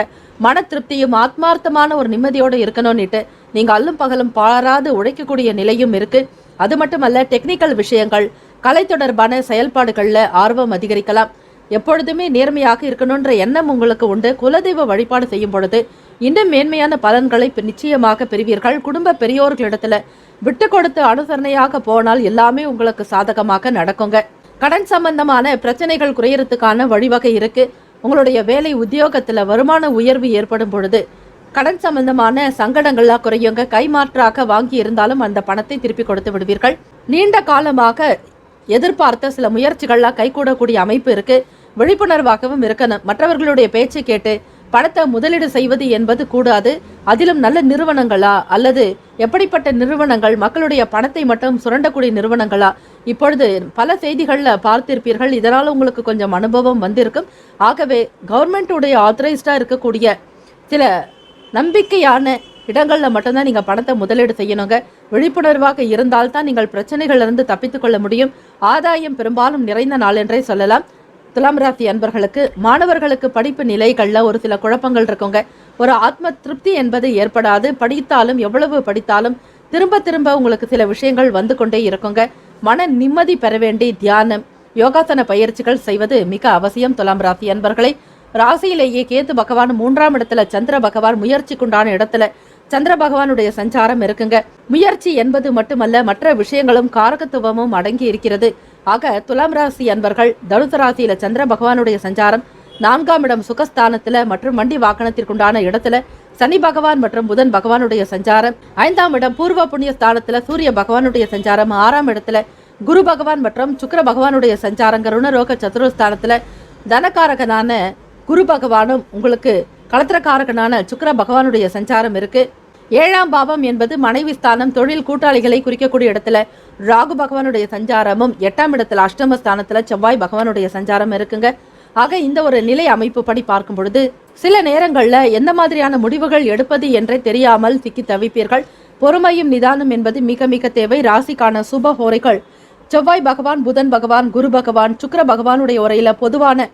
மன திருப்தியும் ஆத்மார்த்தமான ஒரு நிம்மதியோடு இருக்கணும்னுட்டு நீங்க அல்லும் பகலும் பாராது உழைக்கக்கூடிய நிலையும் இருக்கு. அது மட்டுமல்ல, டெக்னிக்கல் விஷயங்கள், கலை தொடர்பான செயல்பாடுகள்ல ஆர்வம் அதிகரிக்கலாம். எப்பொழுதுமே நேர்மையாக இருக்கணும்ன்ற எண்ணம் உங்களுக்கு உண்டு. குலதெய்வ வழிபாடு செய்யும் பொழுது இன்னும் மேன்மையான பலன்களை நிச்சயமாக பெறுவீர்கள். குடும்ப பெரியோர்களிடத்துல விட்டு கொடுத்து அனுசரணையாக போனால் எல்லாமே உங்களுக்கு சாதகமாக நடக்குங்க. கடன் சம்பந்தமான பிரச்சனைகள் குறையறதுக்கான வழிவகை இருக்கு. உங்களுடைய வேலை உத்தியோகத்துல வருமான உயர்வு ஏற்படும் பொழுது கடன் சம்பந்தமான சங்கடங்கள்லாம் குறையுங்க. கைமாற்றாக வாங்கி இருந்தாலும் அந்த பணத்தை திருப்பி கொடுத்து விடுவீர்கள். நீண்ட காலமாக எதிர்பார்த்த சில முயற்சிகள்லாம் கைகூடக்கூடிய அமைப்பு இருக்கு. விழிப்புணர்வாகவும் இருக்கணும். மற்றவர்களுடைய பேச்சை கேட்டு பணத்தை முதலீடு செய்வது என்பது கூடாது. அதிலும் நல்ல நிறுவனங்களா அல்லது எப்படிப்பட்ட நிறுவனங்கள் மக்களுடைய பணத்தை மட்டும் சுரண்டக்கூடிய நிறுவனங்களா இப்பொழுது பல செய்திகளில் பார்த்திருப்பீர்கள். இதனால் உங்களுக்கு கொஞ்சம் அனுபவம் வந்திருக்கும். ஆகவே கவர்மெண்ட்டுடைய ஆத்தரைஸ்டாக இருக்கக்கூடிய சில நம்பிக்கையான இடங்களில் மட்டும்தான் நீங்கள் பணத்தை முதலீடு செய்யணுங்க. விழிப்புணர்வாக இருந்தால்தான் நீங்கள் பிரச்சனைகளிலிருந்து தப்பித்துக் கொள்ள முடியும். ஆதாயம் பெரும்பாலும் நிறைந்த நாள் என்றே சொல்லலாம். துலாம் ராசி அன்பர்களுக்கு, மாணவர்களுக்கு படிப்பு நிலைகளில் ஒரு சில குழப்பங்கள் இருக்குங்க. ஒரு ஆத்ம திருப்தி என்பது ஏற்படாது. படித்தாலும் எவ்வளவு படித்தாலும் திரும்ப திரும்ப உங்களுக்கு சில விஷயங்கள் வந்து கொண்டே இருக்குங்க. மன நிம்மதி பெற வேண்டி தியானம், யோகாசன பயிற்சிகள் செய்வது மிக அவசியம். துலாம் ராசி அன்பர்களை, ராசியிலேயே கேது பகவான் 3ஆம் இடத்துல, சந்திர பகவான் முயற்சிக்குண்டான இடத்துல சந்திர பகவானுடைய சஞ்சாரம் இருக்குங்க. முயற்சி என்பது மட்டுமல்ல, மற்ற விஷயங்களும் காரகத்துவமும் அடங்கி இருக்கிறது. ஆக துலாம் ராசி அன்பர்கள், தனுசு ராசியில சந்திர பகவானுடைய சஞ்சாரம், 4ஆம் இடம் சுகஸ்தானத்துல மற்றும் வண்டி வாகனத்திற்குண்டான இடத்துல சனி பகவான் மற்றும் புதன் பகவானுடைய சஞ்சாரம், 5ஆம் இடம் பூர்வ புண்ணிய ஸ்தானத்துல சூரிய பகவானுடைய சஞ்சாரம், 6ஆம் இடத்துல குரு பகவான் மற்றும் சுக்கிர பகவானுடைய சஞ்சாரம், ருணரோக சதுரஸ்தானத்துல தனகாரகனான குரு பகவானும் உங்களுக்கு களத்திரக்காரகனான சுக்கிர பகவானுடைய சஞ்சாரம் இருக்கு. 7ஆம் பாவம் என்பது மனைவி ஸ்தானம், தொழில் கூட்டாளிகளை குறிக்கக்கூடிய இடத்துல ராகு பகவானுடைய சஞ்சாரமும், 8ஆம் இடத்துல அஷ்டமஸ்தானத்துல செவ்வாய் பகவானுடைய சஞ்சாரம் இருக்குங்க. ஆக இந்த ஒரு நிலை அமைப்பு படி பார்க்கும் பொழுது சில நேரங்கள்ல எந்த மாதிரியான முடிவுகள் எடுப்பது என்றே தெரியாமல் சிக்கி தவிப்பீர்கள். பொறுமையும் நிதானம் என்பது மிக மிக தேவை. ராசிக்கான சுப ஹோரைகள் செவ்வாய் பகவான், புதன் பகவான், குரு பகவான், சுக்கிர பகவானுடைய உரையில பொதுவான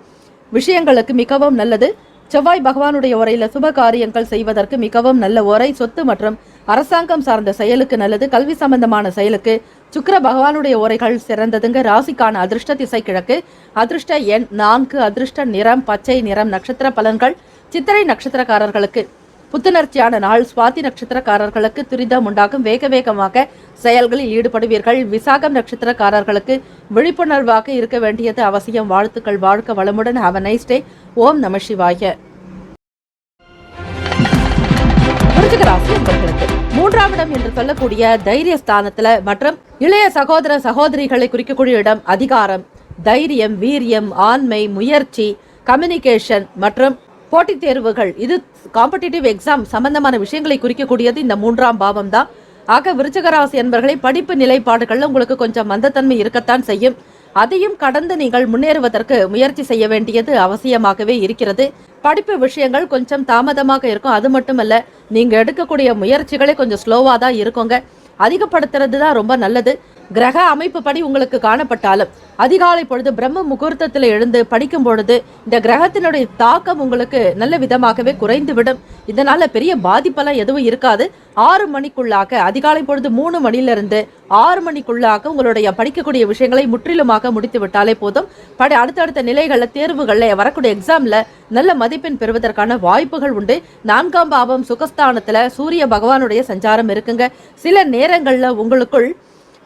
விஷயங்களுக்கு மிகவும் நல்லது. செவ்வாய் பகவானுடைய உரையில சுப காரியங்கள் செய்வதற்கு மிகவும் நல்ல உரை. சொத்து மற்றும் அரசாங்கம் சார்ந்த செயலுக்கு நல்லது. கல்வி சம்பந்தமான செயலுக்கு சுக்கிர பகவானுடைய உரைகள் சிறந்ததுங்க. ராசிக்கான அதிர்ஷ்ட திசை கிழக்கு, அதிர்ஷ்ட எண் 4, அதிர்ஷ்ட நிறம் பச்சை நிறம். நட்சத்திர பலன்கள்: சித்திரை நட்சத்திரக்காரர்களுக்கு புத்துணர்ச்சியான நாள். சுவாதி நட்சத்திரக்காரர்களுக்கு துரிதம் உண்டாகும், வேக வேகமாக செயல்களில் ஈடுபடுவீர்கள். விசாகம் நட்சத்திரக்காரர்களுக்கு விழிப்புணர்வாக இருக்க வேண்டியது அவசியம். வாழ்த்துக்கள். வாழ்க வளமுடன். Have a nice day. ஓம் நம சிவாய. விருச்சிக ராசி அன்பர்களுக்கு 3ஆம் இடம் என்று சொல்லக்கூடிய தைரிய ஸ்தானத்துல மற்றும் இளைய சகோதர சகோதரிகளை குறிக்கக்கூடிய இடம் அதிகாரம், தைரியம், வீரியம், ஆண்மை, முயற்சி, கம்யூனிகேஷன் மற்றும் போட்டித் தேர்வுகள், இது காம்படிட்டிவ் எக்ஸாம் சம்பந்தமான விஷயங்களை குறிக்கக்கூடியது இந்த 3ஆம் பாவம் தான். ஆக விருச்சிக ராசி என்பர்களை, படிப்பு நிலைப்பாடுகள்ல உங்களுக்கு கொஞ்சம் மந்தத்தன்மை இருக்கத்தான் செய்யும். அதையும் கடந்து நீங்கள் முன்னேறுவதற்கு முயற்சி செய்ய வேண்டியது அவசியமாகவே இருக்கிறது. படிப்பு விஷயங்கள் கொஞ்சம் தாமதமாக இருக்கும். அது மட்டுமல்ல, நீங்க எடுக்கக்கூடிய முயற்சிகளே கொஞ்சம் ஸ்லோவா தான் இருக்குங்க. அதிகப்படுத்துறது தான் ரொம்ப நல்லது. கிரக அமைப்பு படி உங்களுக்கு காணப்பட்டாலும் அதிகாலை பொழுது பிரம்ம முகூர்த்தத்தில் எழுந்து படிக்கும் பொழுது இந்த கிரகத்தினுடைய தாக்கம் உங்களுக்கு நல்ல விதமாகவே குறைந்துவிடும். இதனால பெரிய பாதிப்பெல்லாம் எதுவும் இருக்காது. 6 மணிக்குள்ளாக, அதிகாலை பொழுது 3 மணிலிருந்து 6 மணிக்குள்ளாக உங்களுடைய படிக்கக்கூடிய விஷயங்களை முற்றிலுமாக முடித்து விட்டாலே போதும். அடுத்தடுத்த நிலைகளில் தேர்வுகளில் வரக்கூடிய எக்ஸாம்ல நல்ல மதிப்பெண் பெறுவதற்கான வாய்ப்புகள் உண்டு. 4ஆம் பாவம் சுகஸ்தானத்துல சூரிய பகவானுடைய சஞ்சாரம் இருக்குங்க. சில நேரங்கள்ல உங்களுக்குள்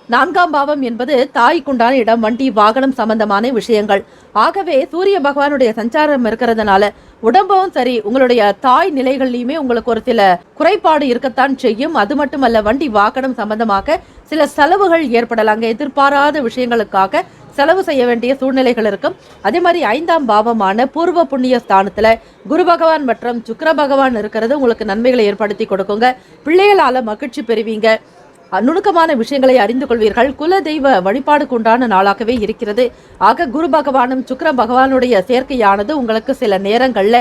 4ஆம் பாவம் என்பது தாய்க்குண்டான இடம், வண்டி வாகனம் சம்பந்தமான விஷயங்கள். ஆகவே சூரிய பகவானுடைய சஞ்சாரம் இருக்கிறதுனால உடம்பும் சரி, உங்களுடைய தாய் நிலைகள்லையுமே உங்களுக்கு ஒரு சில குறைபாடு இருக்கத்தான் செய்யும். அது மட்டுமல்ல, வண்டி வாகனம் சம்பந்தமாக சில செலவுகள் ஏற்படலாங்க. எதிர்பாராத விஷயங்களுக்காக செலவு செய்ய வேண்டிய சூழ்நிலைகள் இருக்கும். அதே மாதிரி 5ஆம் பாவமான பூர்வ புண்ணிய ஸ்தானத்துல குரு பகவான் மற்றும் சுக்கிர பகவான் இருக்கிறது உங்களுக்கு நன்மைகளை ஏற்படுத்தி கொடுக்குங்க. பிள்ளைகளால மகிழ்ச்சி பெறுவீங்க. நுணுக்கமான விஷயங்களை அறிந்து கொள்வீர்கள். குல தெய்வ வழிபாடுக்கு உண்டான நாளாகவே இருக்கிறது. ஆக குரு பகவானும் சுக்கிர பகவானுடைய சேர்க்கையானது உங்களுக்கு சில நேரங்கள்ல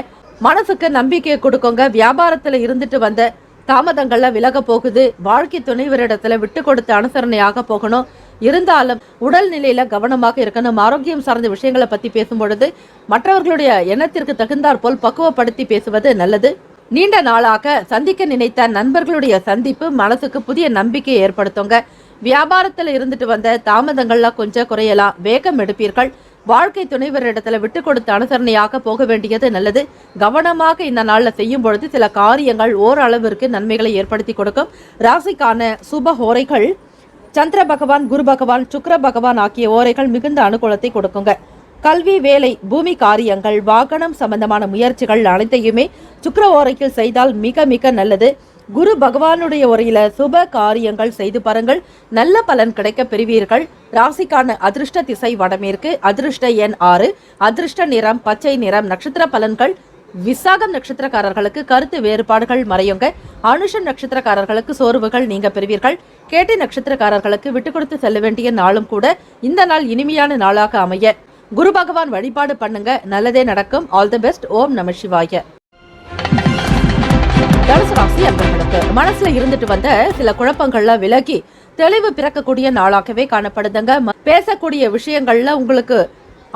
மனசுக்கு நம்பிக்கையை கொடுக்குங்க. வியாபாரத்துல இருந்துட்டு வந்த தாமதங்கள்ல விலக போகுது. வாழ்க்கை துணைவரிடத்துல விட்டு கொடுத்து அனுசரணையாக போகணும். இருந்தாலும் உடல் நிலையில கவனமாக இருக்கணும். ஆரோக்கியம் சார்ந்த விஷயங்களை பத்தி பேசும் பொழுது மற்றவர்களுடைய எண்ணத்திற்கு தகுந்தாற் போல் பக்குவப்படுத்தி பேசுவது நல்லது. நீண்ட நாளாக சந்திக்க நினைத்த நண்பர்களுடைய சந்திப்பு மனசுக்கு புதிய நம்பிக்கையை ஏற்படுத்துங்க. வியாபாரத்துல இருந்துட்டு வந்த தாமதங்கள்லாம் கொஞ்சம் குறையலாம். வேகம் எடுப்பீர்கள். வாழ்க்கை துணைவரிடத்துல விட்டு கொடுத்து அனுசரணையாக போக வேண்டியது நல்லது. கவனமாக இந்த நாள்ல செய்யும் பொழுது சில காரியங்கள் ஓரளவிற்கு நன்மைகளை ஏற்படுத்தி கொடுக்கும். ராசிக்கான சுப ஹோரைகள் சந்திர பகவான், குரு பகவான், சுக்கிர பகவான் ஆகிய ஓரைகள் மிகுந்த அனுகூலத்தை கொடுக்குங்க. கல்வி, வேலை, பூமி காரியங்கள், வாகனம் சம்பந்தமான முயற்சிகள் அனைத்தையுமே சுக்கிர ஓரையில் செய்தால் மிக மிக நல்லது. குரு பகவானுடைய உரையில சுப காரியங்கள் செய்து பாருங்கள், நல்ல பலன் கிடைக்க பெறுவீர்கள். ராசிக்கான அதிர்ஷ்ட திசை வடமேற்கு, அதிர்ஷ்ட எண் 6, அதிர்ஷ்ட நிறம் பச்சை நிறம். நட்சத்திர பலன்கள்: விசாகம் நட்சத்திரக்காரர்களுக்கு கருத்து வேறுபாடுகள் மறையுங்க. அனுஷம் நட்சத்திரக்காரர்களுக்கு சோர்வுகள் நீங்க பெறுவீர்கள். கேட்டை நட்சத்திரக்காரர்களுக்கு விட்டு கொடுத்து செல்ல வேண்டிய நாளும் கூட இந்த நாள் இனிமையான நாளாக அமைய குரு பகவான் வழிபாடு பண்ணுங்க, நல்லதே நடக்கும். All the best. ஓம் நம சிவாய. தனுசு ராசி அன்பர்களுக்கு மனசுல இருந்துட்டு வந்த சில குழப்பங்கள்லாம் விலகி தெளிவு பிறக்கக்கூடிய நாளாகவே காணப்படுதுங்க. பேசக்கூடிய விஷயங்கள்ல உங்களுக்கு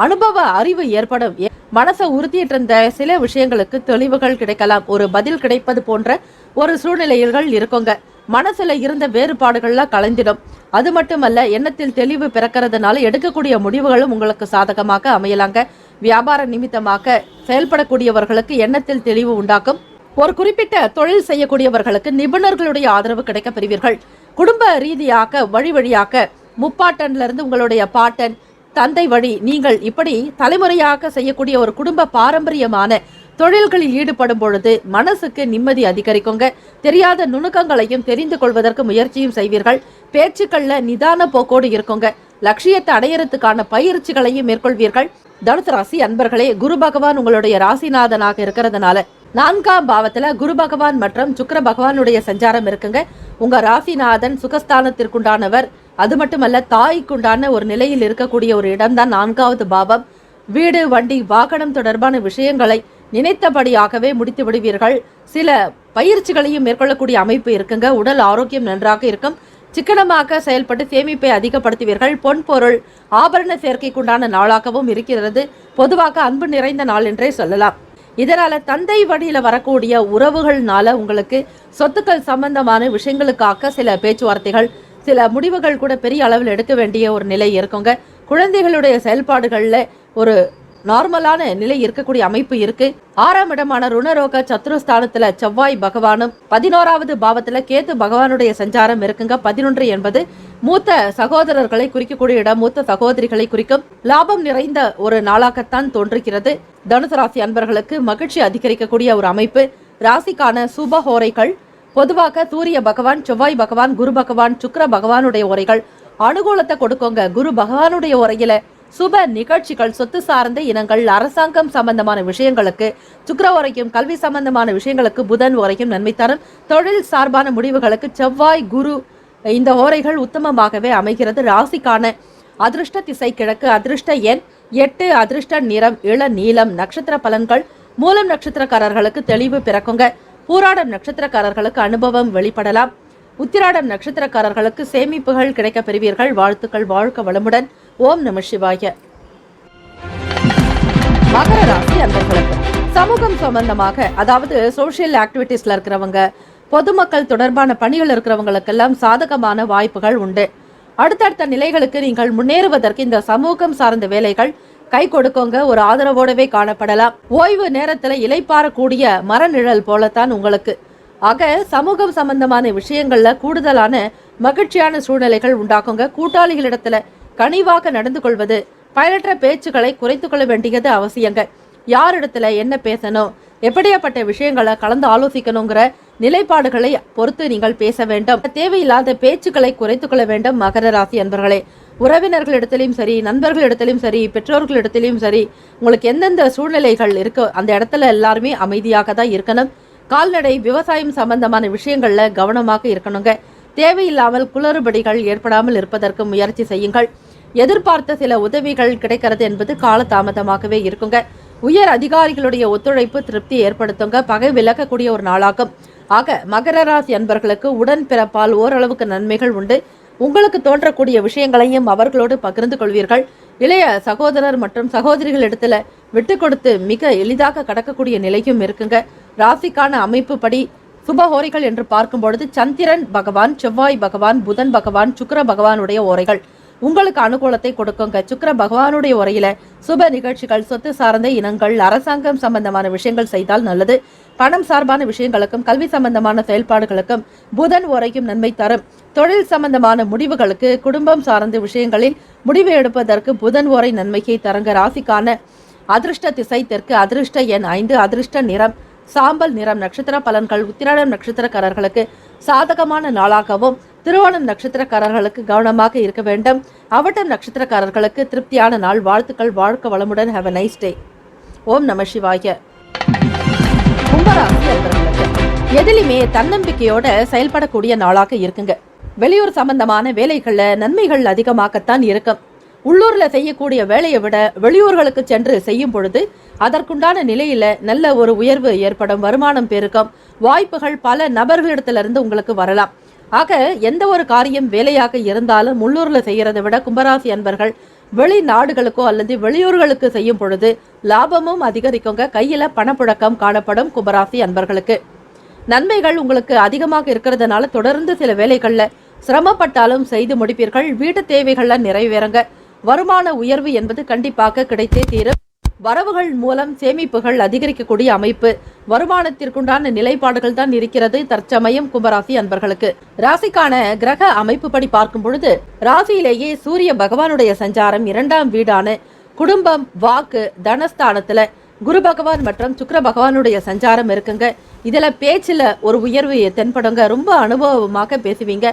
அனுபவ அறிவு ஏற்படும். மனசை உறுத்திட்டு இருந்த சில விஷயங்களுக்கு தெளிவுகள் கிடைக்கலாம். ஒரு பதில் கிடைப்பது போன்ற ஒரு சூழ்நிலைகள் இருக்குங்க. மனசுல இருந்த வேறுபாடுகள்லாம் கலைந்திடும். அது மட்டுமல்ல, எண்ணத்தில் தெளிவு பிறக்கிறதுனால எடுக்கக்கூடிய முடிவுகளும் உங்களுக்கு சாதகமாக அமையலாங்க. வியாபார நிமித்தமாக செயல்படக்கூடியவர்களுக்கு எண்ணத்தில் தெளிவு உண்டாக்கும். ஒரு குறிப்பிட்ட தொழில் செய்யக்கூடியவர்களுக்கு நிபுணர்களுடைய ஆதரவு கிடைக்க பெறுவீர்கள். குடும்ப ரீதியாக வழி வழியாக முப்பாட்டன்ல இருந்து உங்களுடைய பாட்டன், தந்தை வழி, நீங்கள் இப்படி தலைமுறையாக செய்யக்கூடிய ஒரு குடும்ப பாரம்பரியமான தொழில்களில் ஈடுபடும் பொழுது மனசுக்கு நிம்மதி அதிகரிக்குங்க. தெரியாத நுணுக்கங்களையும் தெரிந்து கொள்வதற்கு முயற்சியும் செய்வீர்கள். பேச்சுக்கள்ல நிதான போக்கோடு இருக்குங்க. லட்சியத்தை அடையறதுக்கான பயிற்சிகளையும் மேற்கொள்வீர்கள். தனுசு ராசி அன்பர்களே, குரு பகவான் உங்களுடைய ராசிநாதனாக இருக்கிறதுனால 4ஆம் பாவத்துல குரு பகவான் மற்றும் சுக்கிர பகவானுடைய சஞ்சாரம் இருக்குங்க. உங்க ராசிநாதன் சுகஸ்தானத்திற்குண்டானவர். அது மட்டுமல்ல, தாய்க்குண்டான ஒரு நிலையில் இருக்கக்கூடிய ஒரு இடம்தான் 4வது பாவம். வீடு, வண்டி, வாகனம் தொடர்பான விஷயங்களை நினைத்தபடியாகவே முடித்து விடுவீர்கள். சில பயிற்சிகளையும் மேற்கொள்ளக்கூடிய அமைப்பு இருக்குங்க. உடல் ஆரோக்கியம் நன்றாக இருக்கும். சிக்கனமாக செயல்பட்டு சேமிப்பை அதிகப்படுத்துவீர்கள். பொன் பொருள் ஆபரண சேர்க்கைக்குண்டான நாளாகவும் இருக்கிறது. பொதுவாக அன்பு நிறைந்த நாள் என்றே சொல்லலாம். இதனால தந்தை வழியில வரக்கூடிய உறவுகள்னால உங்களுக்கு சொத்துக்கள் சம்பந்தமான விஷயங்களுக்காக சில பேச்சுவார்த்தைகள், சில முடிவுகள் கூட பெரிய அளவில் எடுக்க வேண்டிய ஒரு நிலை இருக்குங்க. குழந்தைகளுடைய செயல்பாடுகள்ல ஒரு நார்மலான நிலை இருக்கக்கூடிய அமைப்பு இருக்கு. 6ஆம் இடமான ருணரோக சத்ருஸ்தானத்துல செவ்வாய் பகவானும் 11வது பாவத்துல கேத்து பகவானுடைய சஞ்சாரம் இருக்குங்க. 11 என்பது மூத்த சகோதரர்களை குறிக்கக்கூடிய இடம், மூத்த சகோதரிகளை குறிக்கும். லாபம் நிறைந்த ஒரு நாளாகத்தான் தோன்றுகிறது. தனுசு ராசி அன்பர்களுக்கு மகிழ்ச்சி அதிகரிக்கக்கூடிய ஒரு அமைப்பு. ராசிக்கான சுப ஹோரைகள் பொதுவாக சூரிய பகவான், செவ்வாய் பகவான், குரு பகவான், சுக்கிர பகவானுடைய உரைகள் அனுகூலத்தை கொடுக்கோங்க. குரு பகவானுடைய உரையில சுப நிகழ்ச்சிகள், சொத்து சார்ந்த இனங்கள், அரசாங்கம் சம்பந்தமான விஷயங்களுக்கு சுக்கிர உரைக்கும், கல்வி சம்பந்தமான விஷயங்களுக்கு புதன் உரைக்கும் நன்மை தரும். தொழில் சார்பான முடிவுகளுக்கு செவ்வாய், குரு இந்த ஓரைகள் உத்தமமாகவே அமைகிறது. ராசிக்கான அதிர்ஷ்ட திசை கிழக்கு, அதிர்ஷ்ட எண் 8, அதிர்ஷ்ட நிறம் இள நீலம். நட்சத்திர பலன்கள் மூலம் நட்சத்திரக்காரர்களுக்கு தெளிவு பிறக்குங்க. பூராடம் நட்சத்திரக்காரர்களுக்கு அனுபவம் வெளிப்படலாம். உத்திராடம் நட்சத்திரக்காரர்களுக்கு சேமிப்புகள் கிடைக்க பெறுவீர்கள். வாழ்த்துக்கள். வாழ்க வளமுடன். ஓம் நம சிவாய. மகர ராசி அன்பர்களுக்கு சமூகம் சம்பந்தமாக, அதாவது சோசியல் ஆக்டிவிட்டிஸ்ல இருக்கிறவங்க, பொதுமக்கள் தொடர்பான பணிகள் இருக்கிறவங்களுக்கெல்லாம் சாதகமான வாய்ப்புகள் உண்டு. அடுத்தடுத்த நிலைகளுக்கு நீங்கள் முன்னேறுவதற்கு இந்த சமூகம் சார்ந்த வேலைகள் கை கொடுக்கோங்க. ஒரு ஆதரவோடவே காணப்படலாம். ஓய்வு நேரத்துல இலைப்பாறக்கூடிய மரநிழல் போலத்தான் உங்களுக்கு. ஆக சமூகம் சம்பந்தமான விஷயங்கள்ல கூடுதலான மகிழ்ச்சியான சூழ்நிலைகள் உண்டாக்குங்க. கூட்டாளிகளிடத்துல கனிவாக நடந்து கொள்வது, பயனற்ற பேச்சுக்களை குறைத்து கொள்ள வேண்டியது அவசியங்க. யாரிடத்துல என்ன பேசணும், எப்படியாப்பட்ட விஷயங்களை கலந்து ஆலோசிக்கணுங்கிற நிலைப்பாடுகளை பொறுத்து நீங்கள் பேச வேண்டும். தேவையில்லாத பேச்சுக்களை குறைத்து கொள்ள வேண்டும். மகர ராசி அன்பர்களே, உறவினர்களிடத்திலையும் சரி, நண்பர்களிடத்திலையும் சரி, பெற்றோர்களிடத்திலையும் சரி, உங்களுக்கு எந்தெந்த சூழ்நிலைகள் இருக்கோ அந்த இடத்துல எல்லாருமே அமைதியாக தான் இருக்கணும். கால்நடை, விவசாயம் சம்பந்தமான விஷயங்கள்ல கவனமாக இருக்கணுங்க. தேவையில்லாமல் குளறுபடிகள் ஏற்படாமல் இருப்பதற்கு முயற்சி செய்யுங்கள். எதிர்பார்த்த சில உதவிகள் கிடைக்கிறது என்பது காலதாமதமாகவே இருக்குங்க. உயர் அதிகாரிகளுடைய ஒத்துழைப்பு திருப்தி ஏற்படுத்துங்க. பகை விலகக்கூடிய ஒரு நாளாகும். ஆக மகர ராசி அன்பர்களுக்கு உடன் பிறப்பால் ஓரளவுக்கு நன்மைகள் உண்டு. உங்களுக்கு தோன்றக்கூடிய விஷயங்களையும் அவர்களோடு பகிர்ந்து கொள்வீர்கள். இளைய சகோதரர் மற்றும் சகோதரிகள் இடத்துல விட்டு கொடுத்து மிக எளிதாக கடக்கக்கூடிய நிலையும் இருக்குங்க. ராசிக்கான அமைப்பு படி சுபஹோரைகள் என்று பார்க்கும் பொழுது சந்திரன் பகவான், செவ்வாய் பகவான், புதன் பகவான், சுக்கிர பகவானுடைய ஓரைகள் உங்களுக்கு அனுகூலத்தை கொடுக்குங்க. சுக்கிர பகவானுடைய உரையில சுப நிகழ்ச்சிகள், சொத்து சார்ந்த இனங்கள், அரசாங்கம் சம்பந்தமான விஷயங்கள் செய்தால் நல்லது. பணம் சார்பான விஷயங்களுக்கும் கல்வி சம்பந்தமான செயல்பாடுகளுக்கும் புதன் உரைக்கும் நன்மை தரும். தொழில் சம்பந்தமான முடிவுகளுக்கு, குடும்பம் சார்ந்த விஷயங்களில் முடிவு எடுப்பதற்கு புதன் உரை நன்மையை தருங்க. ராசிக்கான அதிர்ஷ்ட திசை தெற்கு, அதிர்ஷ்ட எண் 5, அதிர்ஷ்ட நிறம் சாம்பல் நிறம். நட்சத்திர பலன்கள் உத்திராடம் நட்சத்திரக்காரர்களுக்கு சாதகமான நாளாகவும், திருவோணம் நட்சத்திரக்காரர்களுக்கு கவனமாக இருக்க வேண்டும். அவட்டம் நட்சத்திரக்காரர்களுக்கு திருப்தியான நாள். வாழ்த்துக்கள். வாழ்க வளமுடன். Have a nice day. ஓம் நம சிவாய. கும்பராசி அன்பர்களுக்கு எதிலுமே தன்னம்பிக்கையோட செயல்படக்கூடிய நாளாக இருக்குங்க. வெளியூர் சம்பந்தமான வேலைகள்ல நன்மைகள் அதிகமாகத்தான் இருக்கும். உள்ளூர்ல செய்யக்கூடிய வேலையை விட வெளியூர்களுக்கு சென்று செய்யும் பொழுது அதற்குண்டான நிலையில நல்ல ஒரு உயர்வு ஏற்படும், வருமானம் பெருக்கம், வாய்ப்புகள் பல நபர்களிடத்திலிருந்து உங்களுக்கு வரலாம். ஆக எந்த ஒரு காரியம் வேலையாக இருந்தாலும் உள்ளூர்ல செய்யறதை விட கும்பராசி அன்பர்கள் வெளிநாடுகளுக்கோ அல்லது வெளியூர்களுக்கு செய்யும் பொழுது லாபமும் அதிகரிக்குங்க. கையில பணப்புழக்கம் காணப்படும். கும்பராசி அன்பர்களுக்கு நன்மைகள் உங்களுக்கு அதிகமாக இருக்கிறதுனால தொடர்ந்து சில வேலைகள்ல சிரமப்பட்டாலும் செய்து முடிப்பீர்கள். வீட்டு தேவைகள்ல நிறைவேறுங்க. வருமான உயர்வு என்பது கண்டிப்பாக கிடைத்தே தீரும். வரவுகள் மூலம் சேமிப்புகள் அதிகரிக்கக்கூடிய அமைப்பு, வருமானத்திற்குண்டான நிலைப்பாடுகள் தான் இருக்கிறது தற்சமயம் கும்பராசி அன்பர்களுக்கு. ராசிக்கான கிரக அமைப்பு படி பார்க்கும் பொழுது ராசியிலேயே சூரிய பகவானுடைய சஞ்சாரம் 2ஆம் வீடான குடும்பம், வாக்கு, தனஸ்தானத்துல குரு பகவான் மற்றும் சுக்கிர பகவானுடைய சஞ்சாரம் இருக்குங்க. இதுல பேச்சுல ஒரு உயர்வு தென்படுங்க. ரொம்ப அனுபவமாக பேசுவீங்க.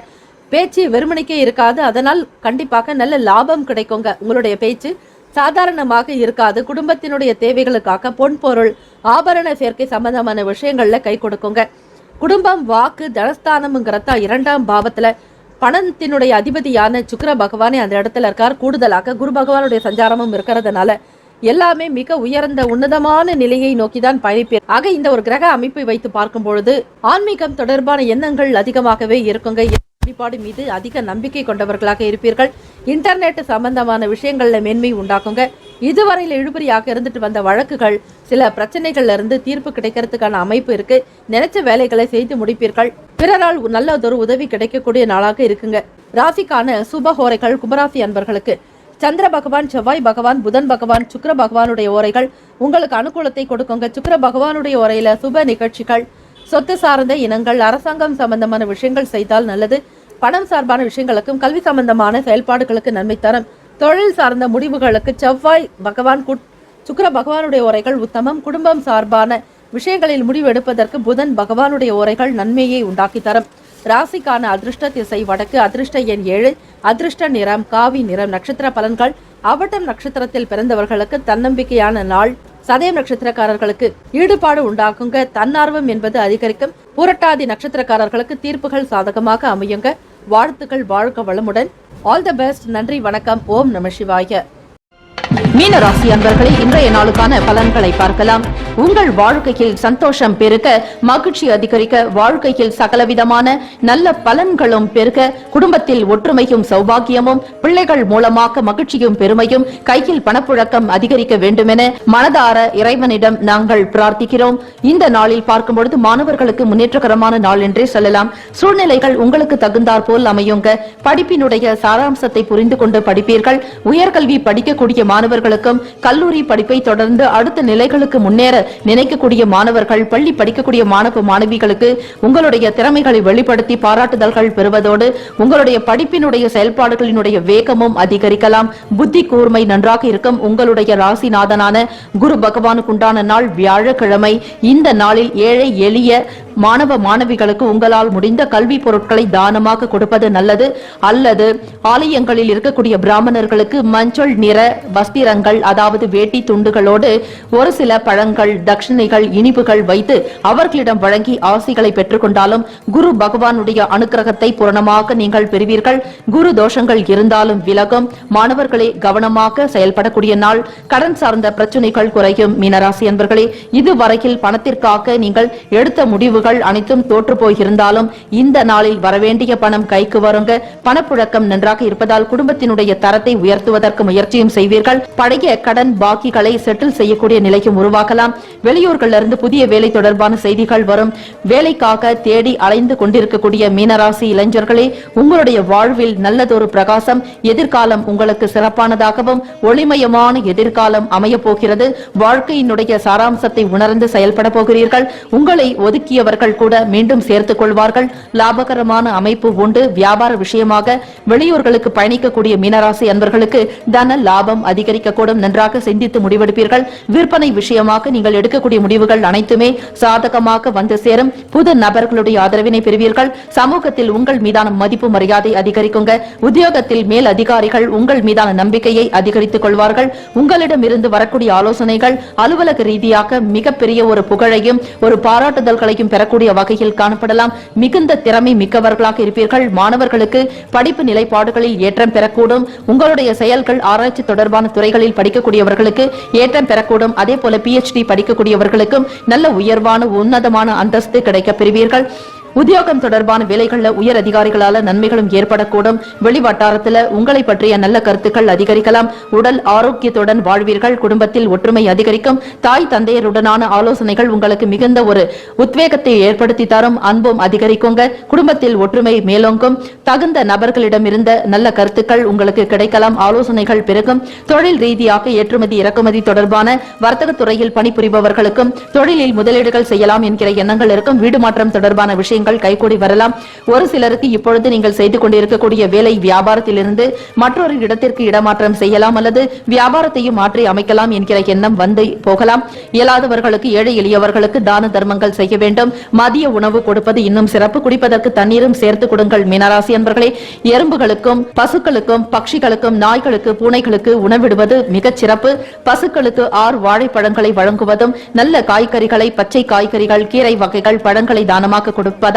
பேச்சு வெறுமனைக்கே இருக்காது. அதனால் கண்டிப்பாக நல்ல லாபம் கிடைக்குங்க. உங்களுடைய பேச்சு சாதாரணமாக இருக்காது. குடும்பத்தினுடைய தேவைகளுக்காக பொன் பொருள் ஆபரண சேர்க்கை சம்பந்தமான விஷயங்கள்ல கை கொடுக்குங்க. குடும்பம், வாக்கு, தனஸ்தானம்ங்கிறதா 2ஆம் பாவத்துல பணத்தினுடைய அதிபதியான சுக்கிர பகவானே அந்த இடத்துல இருக்கார். கூடுதலாக குரு பகவானுடைய சஞ்சாரமும் இருக்கிறதுனால எல்லாமே மிக உயர்ந்த உன்னதமான நிலையை நோக்கிதான் பயணிப்பீர். ஆக இந்த ஒரு கிரக அமைப்பை வைத்து பார்க்கும் பொழுது ஆன்மீகம் தொடர்பான எண்ணங்கள் அதிகமாகவே இருக்குங்க. வழிபாடு மீது அதிக நம்பிக்கை கொண்டவர்களாக இருப்பீர்கள். இன்டர்நெட் சம்பந்தமான விஷயங்கள்ல மேன்மை உண்டாக்குங்க. இதுவரையில் இழுபறியாக இருந்துட்டு வந்த வழக்குகள், சில பிரச்சனைகள்ல இருந்து தீர்ப்பு கிடைக்கிறதுக்கான அமைப்பு இருக்கு. நினைச்ச வேலைகளை செய்து முடிப்பீர்கள். பிறரால் நல்லதொரு உதவி கிடைக்கக்கூடிய நாளாக இருக்குங்க. ராசிக்கான சுபஹோரைகள் கும்பராசி அன்பர்களுக்கு சந்திர பகவான், செவ்வாய் பகவான், புதன் பகவான், சுக்கிர பகவானுடைய ஓரைகள் உங்களுக்கு அனுகூலத்தை கொடுக்குங்க. சுக்கிர பகவானுடைய ஓரையில சுப நிகழ்ச்சிகள், சொத்து சார்ந்த இனங்கள், அரசாங்கம் சம்பந்தமான விஷயங்கள் செய்தால் நல்லது. பணம் சார்பான விஷயங்களுக்கும் கல்வி சம்பந்தமான செயல்பாடுகளுக்கு நன்மை தரும். தொழில் சார்ந்த முடிவுகளுக்கு செவ்வாய் பகவான், சுக்கிர பகவானுடைய ஓரைகள் உத்தமம். குடும்பம் சார்பான விஷயங்களில் முடிவு எடுப்பதற்கு புதன் பகவானுடைய ஓரைகள் நன்மையை உண்டாக்கி தரும். ராசிக்கான அதிர்ஷ்ட திசை வடக்கு, அதிர்ஷ்ட எண் 7, அதிர்ஷ்ட நிறம் காவி நிறம். நட்சத்திர பலன்கள் அவட்டம் நட்சத்திரத்தில் பிறந்தவர்களுக்கு தன்னம்பிக்கையான நாள். சதயம் நட்சத்திரக்காரர்களுக்கு ஈடுபாடு உண்டாக்குங்க. தன்னார்வம் என்பது அதிகரிக்கும். புரட்டாதி நட்சத்திரக்காரர்களுக்கு தீர்ப்புகள் சாதகமாக அமையுங்க. வாழ்த்துக்கள். வாழ்க வளமுடன். All the best. நன்றி, வணக்கம். ஓம் நம சிவாய. மீனராசி அன்பர்களே, இன்றைய நாளுக்கான பலன்களை பார்க்கலாம். உங்கள் வாழ்க்கையில் சந்தோஷம் பெருக, மகிழ்ச்சி அதிகரிக்க, வாழ்க்கையில் சகலவிதமான நல்ல பலன்களும் பெருக, குடும்பத்தில் ஒற்றுமையும் சௌபாகியமும், பிள்ளைகள் மூலமாக மகிழ்ச்சியும் பெருமையும், கையில் பணப்புழக்கம் அதிகரிக்க வேண்டுமென மனதார இறைவனிடம் நாங்கள் பிரார்த்திக்கிறோம். இந்த நாளில் பார்க்கும் பொழுது மாணவர்களுக்கு முன்னேற்றகரமான நாள் என்றே சொல்லலாம். சூழ்நிலைகள் உங்களுக்கு தகுந்தாற் போல் அமையுங்க. படிப்பினுடைய சாராம்சத்தை புரிந்து கொண்டு படிப்பீர்கள். உயர்கல்வி படிக்கக்கூடிய மாணவர்களுக்கும் கல்லூரி படிப்பை தொடர்ந்து அடுத்த நிலைகளுக்கு முன்னேற நினைக்கக்கூடிய மாணவர்கள், பள்ளி படிக்கக்கூடிய மாணவ மாணவிகளுக்கு உங்களுடைய திறமைகளை வெளிப்படுத்தி பாராட்டுதல்கள் பெறுவதோடு உங்களுடைய படிப்பினுடைய செயல்பாடுகளினுடைய வேகமும் அதிகரிக்கலாம். புத்தி கூர்மை நன்றாக இருக்கும். உங்களுடைய ராசிநாதனான குரு பகவானுக்குண்டான நாள் வியாழக்கிழமை. இந்த நாளில் ஏழை எளிய மாணவ மாணவிகளுக்கு உங்களால் முடிந்த கல்வி பொருட்களை தானமாக கொடுப்பது நல்லது. அல்லது ஆலயங்களில் இருக்கக்கூடிய பிராமணர்களுக்கு மஞ்சள் நிற வஸ்திரங்கள், அதாவது வேட்டி துண்டுகளோடு ஒரு சில பழங்கள், தட்சிணைகள், இனிப்புகள் வைத்து அவர்களிடம் வழங்கி ஆசிகளை பெற்றுக்கொண்டாலும் குரு பகவானுடைய அனுக்கிரகத்தை பூரணமாக நீங்கள் பெறுவீர்கள். குரு தோஷங்கள் இருந்தாலும் விலகும். மாணவர்களே, கவனமாக செயல்படக்கூடிய நாள். கடன் சார்ந்த பிரச்சனைகள் குறையும். மீனராசி என்பர்களே, இதுவரையில் பணத்திற்காக நீங்கள் எடுத்த முடிவுகள் அனைத்தும் தோற்று போயிருந்தாலும் இந்த நாளில் வரவேண்டிய பணம் கைக்கு வருங்க. பணப்புழக்கம் நன்றாக இருப்பதால் குடும்பத்தினுடைய தரத்தை உயர்த்துவதற்கு முயற்சியும் செய்வீர்கள். பழைய கடன் பாக்கிகளை செட்டில் செய்யக்கூடிய நிலைக்கும் உருவாக்கலாம். வெளியூர்களிலிருந்து புதிய வேலை தொடர்பான செய்திகள் வரும். வேலைக்காக தேடி அலைந்து கொண்டிருக்கக்கூடிய மீனராசி இளைஞர்களே, உங்களுடைய வாழ்வில் நல்லதொரு பிரகாசம், எதிர்காலம் உங்களுக்கு சிறப்பானதாகவும் ஒளிமயமான எதிர்காலம் அமைய போகிறது. வாழ்க்கையினுடைய சாராம்சத்தை உணர்ந்து செயல்பட போகிறீர்கள். உங்களை ஒதுக்கியவர் விட்டவர்கள் கூட மீண்டும் சேர்த்துக் கொள்வார்கள். லாபகரமான அமைப்பு உண்டு. வியாபார விஷயமாக வெளியூர்களுக்கு பயணிக்கக்கூடிய மீனராசி அன்பர்களுக்கு தன லாபம் அதிகரிக்கக்கூடும். நன்றாக சிந்தித்து முடிவெடுப்பீர்கள். விற்பனை விஷயமாக நீங்கள் எடுக்கக்கூடிய முடிவுகள் அனைத்துமே சாதகமாக வந்து சேரும். புது நபர்களுடைய ஆதரவினை பெறுவீர்கள். சமூகத்தில் உங்கள் மீதான மதிப்பு மரியாதை அதிகரிக்குங்க. உத்தியோகத்தில் மேல் அதிகாரிகள் உங்கள் மீதான நம்பிக்கையை அதிகரித்துக் கொள்வார்கள். உங்களிடமிருந்து வரக்கூடிய ஆலோசனைகள் அலுவலக ரீதியாக மிகப்பெரிய ஒரு புகழையும் ஒரு பாராட்டுதல்களையும் பெறக்கூடிய வகையில் காணப்படலாம். மிகுந்த திறமை மிக்கவர்களாக இருப்பீர்கள். மாணவர்களுக்கு படிப்பு நிலைப்பாடுகளில் ஏற்றம் பெறக்கூடும். உங்களுடைய செயல்கள் ஆராய்ச்சி தொடர்பான துறைகளில் படிக்கக்கூடியவர்களுக்கு ஏற்றம் பெறக்கூடும். அதே போல PhD படிக்கக்கூடியவர்களுக்கும் நல்ல உயர்வான உன்னதமான அந்தஸ்து கிடைக்கப் பெறுவீர்கள். உத்தியோகம் தொடர்பான வேலைகளில் உயர் அதிகாரிகளால நன்மைகளும் ஏற்படக்கூடும். வெளிவட்டாரத்தில் உங்களை பற்றிய நல்ல கருத்துக்கள் அதிகரிக்கலாம். உடல் ஆரோக்கியத்துடன் வாழ்வீர்கள். குடும்பத்தில் ஒற்றுமை அதிகரிக்கும். தாய் தந்தையருடனான ஆலோசனைகள் உங்களுக்கு மிகுந்த ஒரு உத்வேகத்தை ஏற்படுத்தி தரும். அன்பும் அதிகரிக்குங்க. குடும்பத்தில் ஒற்றுமை மேலோங்கும். தகுந்த நபர்களிடமிருந்த நல்ல கருத்துக்கள் உங்களுக்கு கிடைக்கலாம். ஆலோசனைகள் பெருகும். தொழில் ரீதியாக ஏற்றுமதி இறக்குமதி தொடர்பான வர்த்தக துறையில் பணிபுரிபவர்களுக்கும் தொழிலில் முதலீடுகள் செய்யலாம் என்கிற எண்ணங்கள் இருக்கும். வீடு மாற்றம் தொடர்பான விஷயங்கள் கைகூடி வரலாம். ஒரு சிலருக்கு இப்பொழுது நீங்கள் செய்து கொண்டிருக்கக்கூடிய வேலை வியாபாரத்திலிருந்து மற்றொரு இடத்திற்கு இடமாற்றம் செய்யலாம் அல்லது வியாபாரத்தையும் மாற்றி அமைக்கலாம் என்கிற எண்ணம் வந்து போகலாம். இயலாதவர்களுக்கு ஏழை எளியவர்களுக்கு தான தர்மங்கள் செய்ய வேண்டும். மதிய உணவு கொடுப்பது இன்னும் சிறப்பு. குடிப்பதற்கு தண்ணீரும் சேர்த்து கொடுங்கள். மீனராசி அன்பர்களே, எறும்புகளுக்கும் பசுக்களுக்கும் பட்சிகளுக்கும் நாய்களுக்கு பூனைகளுக்கு உணவிடுவது மிகச் சிறப்பு. பசுக்களுக்கு 6 வாழைப்பழங்களை வழங்குவதும் நல்ல காய்கறிகளை பச்சை காய்கறிகள் கீரை வகைகள் பழங்களை தானமாக கொடுப்பதால்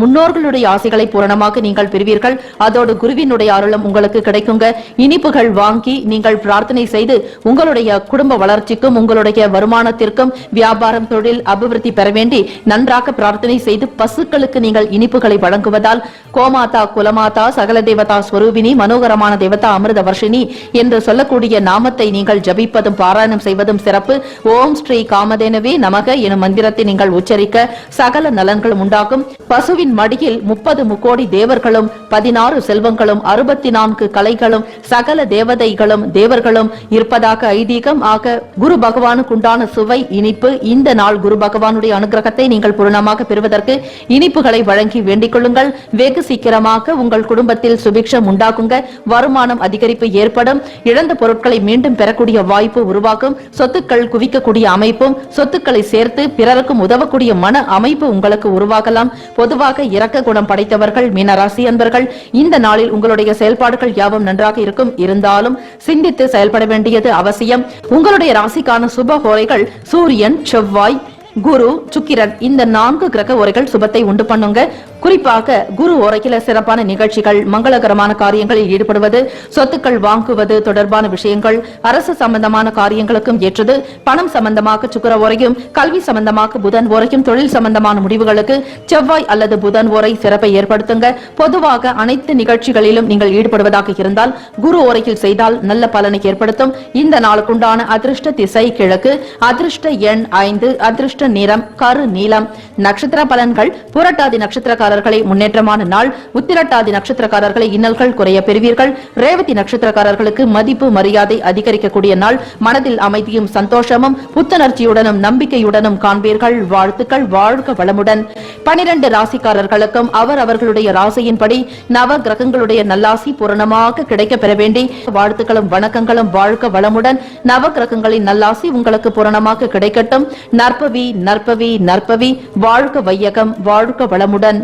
முன்னோர்களுடைய ஆசைகளை பூரணமாக நீங்கள் பெறுவீர்கள். அதோடு குருவினுடைய அருளும் உங்களுக்கு கிடைக்குங்க. இனிப்புகள் வாங்கி நீங்கள் பிரார்த்தனை செய்து உங்களுடைய குடும்ப வளர்ச்சிக்கும் உங்களுடைய வருமானத்திற்கும் வியாபாரம் தொழில் அபிவிருத்தி பெற வேண்டி நன்றாக பிரார்த்தனை செய்து பசுக்களுக்கு நீங்கள் இனிப்புகளை வழங்குவதால் கோமாதா குலமாதா சகல தேவதா ஸ்வரூபினி மனோகரமான தேவதா அமிர்த வர்ஷினி என்று சொல்லக்கூடிய நாமத்தை நீங்கள் ஜபிப்பதும் பாராயணம் செய்வதும் சிறப்பு. ஓம் ஸ்ரீ காமதேனவே நமக எனும் மந்திரத்தை நீங்கள் உச்சரிக்க சகல நலன்களும் உண்டாகும். பசுவின் மடியில் 30 முக்கோடி தேவர்களும் 16 செல்வங்களும் 64 கலைகளும் சகல தேவதைகளும் தேவர்களும் இருப்பதாக ஐதீகம். ஆக குரு பகவானுக்குண்டான சுவை இனிப்பு. இந்த நாள் குரு பகவானுடைய அனுகிரகத்தை நீங்கள் பூரணமாக பெறுவதற்கு இனிப்புகளை வழங்கி வேண்டிக் கொள்ளுங்கள். வெகு சீக்கிரமாக உங்கள் குடும்பத்தில் சுபிக்ஷம் உண்டாகுங்க. வருமானம் அதிகரிப்பு ஏற்படும். இழந்த பொருட்களை மீண்டும் பெறக்கூடிய வாய்ப்பு உருவாகும். சொத்துக்கள் குவிக்கக்கூடிய அமைப்பும் சொத்துக்களை சேர்த்து பிறருக்கும் உதவக்கூடிய மன அமைப்பு உங்களுக்கு உருவாகலாம். பொதுவாக இரக்க குணம் படைத்தவர்கள் மீனராசி அன்பர்கள். இந்த நாளில் உங்களுடைய செயல்பாடுகள் யாவும் நன்றாக இருக்கும். இருந்தாலும் சிந்தித்து செயல்பட வேண்டியது அவசியம். உங்களுடைய ராசிக்கான சுப ஹோரைகள் சூரியன், செவ்வாய், குரு, சுக்கிரன் இந்த 4 கிரக ஓரைகள் சுபத்தை உண்டு பண்ணுங்க. குறிப்பாக குரு ஓரையில சிறப்பான நிகழ்ச்சிகள் மங்களகரமான காரியங்களில் ஈடுபடுவது சொத்துக்கள் வாங்குவது தொடர்பான விஷயங்கள் அரசு சம்பந்தமான காரியங்களுக்கும் ஏற்றது. பணம் சம்பந்தமாக சுக்கிர ஓரையும் கல்வி சம்பந்தமாக புதன் ஓரையும் தொழில் சம்பந்தமான முடிவுகளுக்கு செவ்வாய் அல்லது புதன் ஓரை சிறப்பை ஏற்படுத்துங்க. பொதுவாக அனைத்து நிகழ்ச்சிகளிலும் நீங்கள் ஈடுபடுவதாக இருந்தால் குரு ஓரையில் செய்தால் நல்ல பலனை ஏற்படுத்தும். இந்த நாளுக்குண்டான அதிர்ஷ்ட திசை கிழக்கு. அதிர்ஷ்ட எண் 5. அதிர்ஷ்ட நிறம் கரு நீலம். நட்சத்திர பலன்கள் புரட்டாதி நட்சத்திரக்காரர்களை முன்னேற்றமான நாள். உத்திரட்டாதி நட்சத்திரக்காரர்களை இன்னல்கள் குறைய பெறுவீர்கள். ரேவதி நட்சத்திரக்காரர்களுக்கு மதிப்பு மரியாதை அதிகரிக்கக்கூடிய நாள். மனதில் அமைதியும் சந்தோஷமும் புத்துணர்ச்சியுடனும் நம்பிக்கையுடனும் காண்பீர்கள். வாழ்த்துக்கள். வாழ்க வளமுடன். 12 ராசிக்காரர்களுக்கும் அவர்களுடைய ராசியின்படி நவ கிரகங்களுடைய நல்லாசி பூரணமாக கிடைக்க பெற வேண்டி வாழ்த்துக்களும் வணக்கங்களும். வாழ்க வளமுடன். நவ கிரகங்களின் நல்லாசி உங்களுக்கு பூரணமாக கிடைக்கட்டும். நற்பவி நற்பவி நற்பவி. வாழ்க வையகம். வாழ்க வளமுடன்.